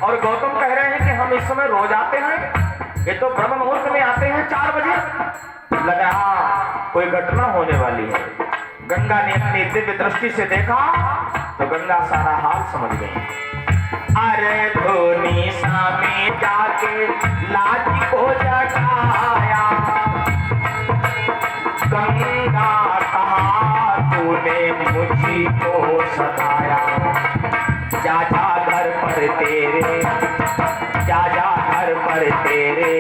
और गौतम कह रहे हैं कि हम इस समय रोज आते हैं, ये तो ब्रह्म मुहूर्त में आते हैं 4 बजे। लगा कोई घटना होने वाली है। गंगा ने अपनी दिव्य दृष्टि से देखा तो गंगा सारा हाल समझ गई। अरे धोनी सामे जाके लाज को जगाया, गंगा कहा तूने मुझको सताया। जा जा घर पर तेरे, जा जा घर पर तेरे,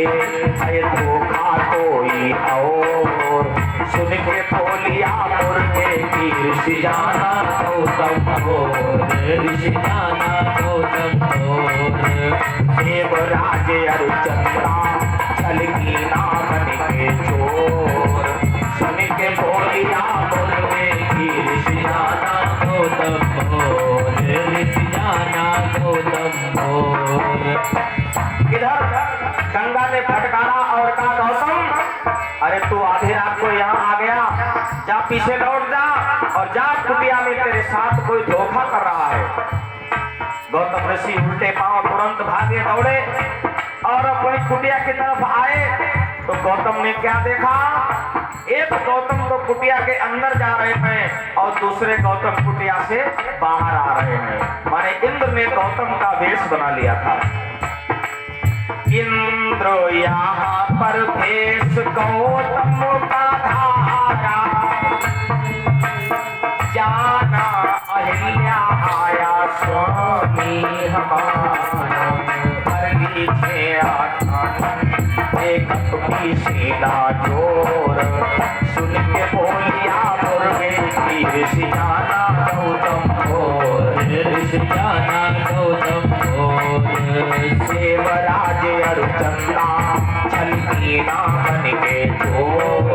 अरे धोखा कोई और। सुन के बोलिया मुर्गे की ऋषि जाना गौतम मोर, ऋषि जाना गौतम मोर। देवराज अरुचंदा छल की ना बन के चोर, सुन के बोलिया मुर्गे की ऋषि जाना गौतम मोर, ऋषि जाना गौतम मोर। इधर गंगा ने फटकारा और कहा, गौतम अरे तू आधी रात को यहाँ आ गया, जा पीछे लौट जा और जा कुटिया में तेरे साथ कोई धोखा कर रहा है। गौतम ऋषि उल्टे पांव तुरंत भागे दौड़े और अपनी कुटिया की तरफ आए तो गौतम ने क्या देखा, एक गौतम तो कुटिया के अंदर जा रहे हैं और दूसरे गौतम कुटिया से बाहर आ रहे हैं। माने इंद्र ने गौतम का वेश बना लिया था। इंद्र यहाँ पर भेष गौतम का धारा, जाना अहिल्या आया स्वामी हमारा। एक की सीधा जोर, सुन के बोलिया मुर्गे की ऋषि जाना गौतम मोर, ऋषि जाना गौतम घोर। देवराज अरुचंदा छलकी नामन के चोर।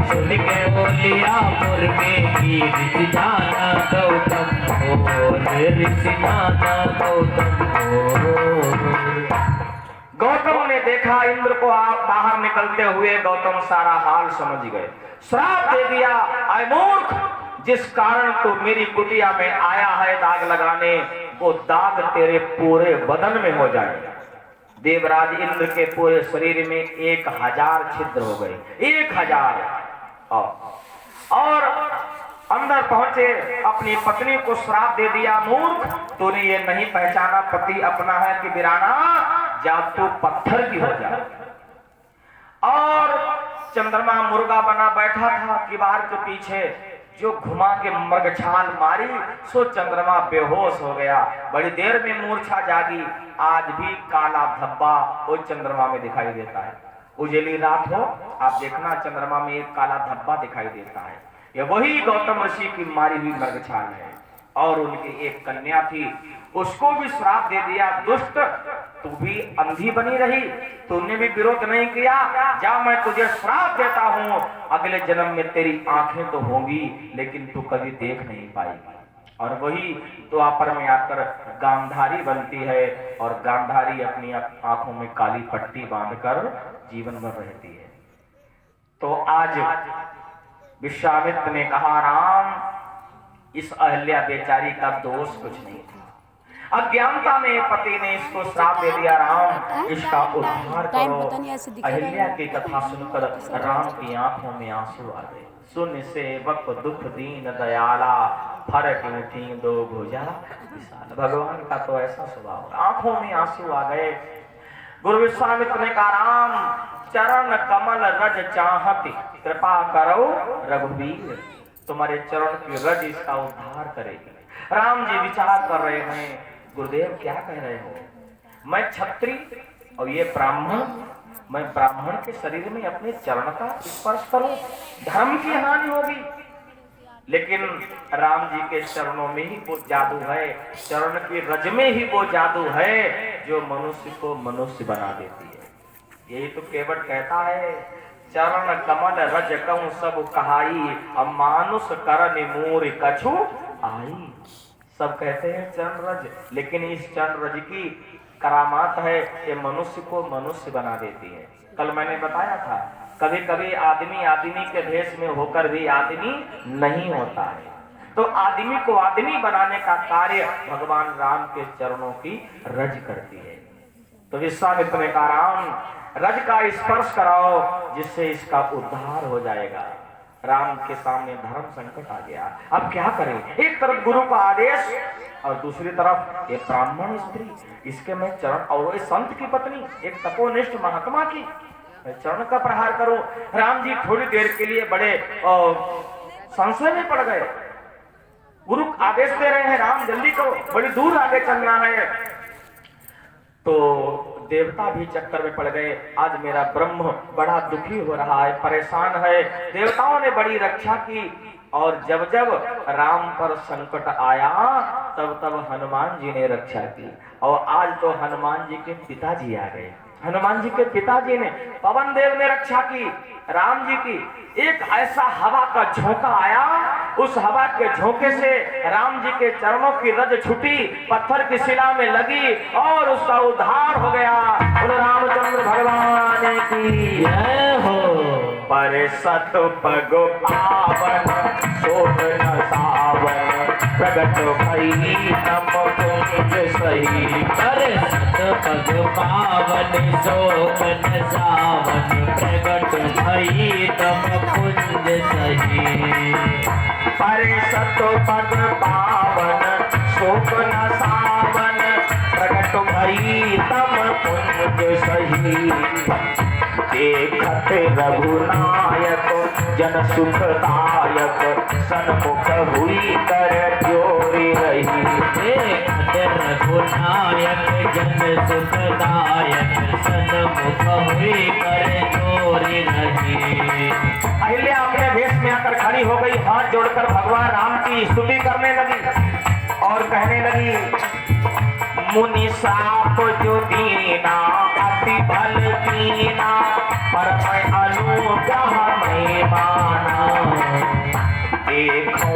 सुन के बोलिया मुर्गे की ऋषि जाना गौतम घोर। ऋषि जाना गौतम घोर। गौतम ने देखा इंद्र को आप बाहर निकलते हुए, गौतम सारा हाल समझ गए। श्राप दे दिया, अय मूर्ख, जिस कारण तो मेरी कुटिया में आया है दाग लगाने, वो दाग तेरे पूरे बदन में हो जाए। देवराज इंद्र के पूरे शरीर में 1000 छिद्र हो गए, 1000। और अंदर पहुंचे, अपनी पत्नी को श्राप दे दिया, मूर्ख, तूने ये नहीं पहचाना पति अपना है कि वीराना, जा तू पत्थर की हो जा। और चंद्रमा मुर्गा बना बैठा था किवाड़ के पीछे, जो घुमा के मृगछाल मारी, सो चंद्रमा बेहोश हो गया। बड़ी देर में मूर्छा जागी। आज भी काला धब्बा वो चंद्रमा में दिखाई देता है। उजली रात हो, आप देखना चंद्रमा में एक काला धब्बा दिखाई देता है। ये वही गौतम ऋषि की मारी हुई मृगछाल है। और उनकी एक कन्या थी, उसको भी श्राप दे दिया, दुष्ट, तू भी अंधी बनी रही, तूने भी विरोध नहीं किया, जा मैं तुझे श्राप देता हूं, अगले जन्म में तेरी आंखें तो होंगी लेकिन तू कभी देख नहीं पाएगी। और वही द्वापर में आकर गांधारी बनती है, और गांधारी अपनी आंखों में काली पट्टी बांधकर जीवन भर रहती है। तो आज विश्वामित्र ने कहा, राम, इस अहल्या बेचारी का दोष कुछ नहीं था, अज्ञानता में पति ने इसको श्राप दे दिया, राम इसका उद्धार करो। अहल्या की कथा सुनकर राम की आंखों में आंसू आ गए। सुन सेवक दुख दीन दयाला, फरक उठी दो भुजा विशाल। भगवान का तो ऐसा स्वभाव, आंखों में आंसू आ गए। गुरु विश्वामित्र ने कहा, राम चरण कमल रज चाहती, कृपा करो रघुवीर, तुम्हारे चरण की रज इसका उद्धार करेगी। राम जी विचार कर रहे हैं, गुरुदेव क्या कह रहे हो, मैं क्षत्रिय और ये ब्राह्मण, मैं ब्राह्मण के शरीर में अपने चरण का स्पर्श करूं, धर्म की हानि होगी। लेकिन राम जी के चरणों में ही वो जादू है, चरण की रज में ही वो जादू है जो मनुष्य को मनुष्य बना देती है। यही तो केवट कहता है, चरण कमल रज कहूं सब कहाई, अब मानुष करन मूर कछु आई। सब कहते हैं चरण रज, लेकिन इस चरण रज की करामात है, ये मनुष्य को मनुष्य बना देती है। कल मैंने बताया था, कभी कभी आदमी आदमी के भेष में होकर भी आदमी नहीं होता है। तो आदमी को आदमी बनाने का कार्य भगवान राम के चरणों की रज करती है। तो विश्वामित्र ने कहा, राम रज का स्पर्श कराओ जिससे इसका उद्धार हो जाएगा। राम के सामने धर्म संकट आ गया, अब क्या करें। एक तरफ गुरु का आदेश और दूसरी तरफ ये ब्राह्मण स्त्री, इसके मैं चरण, और ये संत की पत्नी, एक तपोनिष्ठ महात्मा की चरण का प्रहार करो। राम जी थोड़ी देर के लिए बड़े संशय में पड़ गए। गुरु आदेश दे रहे हैं, राम जल्दी करो, बड़ी दूर आगे चलना है। तो देवता भी चक्कर में पड़ गए, आज मेरा ब्रह्म बड़ा दुखी हो रहा है, परेशान है। देवताओं ने बड़ी रक्षा की, और जब जब राम पर संकट आया तब तब हनुमान जी ने रक्षा की। और आज तो हनुमान जी के पिताजी आ गए। हनुमान जी के पिताजी ने, पवन देव ने रक्षा की राम जी की। एक ऐसा हवा का झोंका आया, उस हवा के झोंके से राम जी के चरणों की रज छुटी, पत्थर की शिला में लगी और उसका उद्धार हो गया। बोलो रामचंद्र भगवान की जय हो। पर सत पग पावन शोभ न सावन, प्रगट भई तम कुंज सही। पर सत पग पावन शोभ न सावन, प्रगट भई तम कुंज सही। पर सत पग पावन शोभ न सावन, प्रगट भई तम कुंज सही। देखत रघुनायक जन सुखदायक, सन्मुख हुई कर जोरी रही। देखत रघुनायक जन सुखदायक, सन्मुख हुई कर जोरी रही। अहिल्या अपने भेष में आकर खड़ी हो गई, हाथ जोड़कर भगवान राम की स्तुति करने लगी। और कहने लगी मुनि साप जो दीना अति भल कीना पर मैं अनुग्रह मैं माना देखो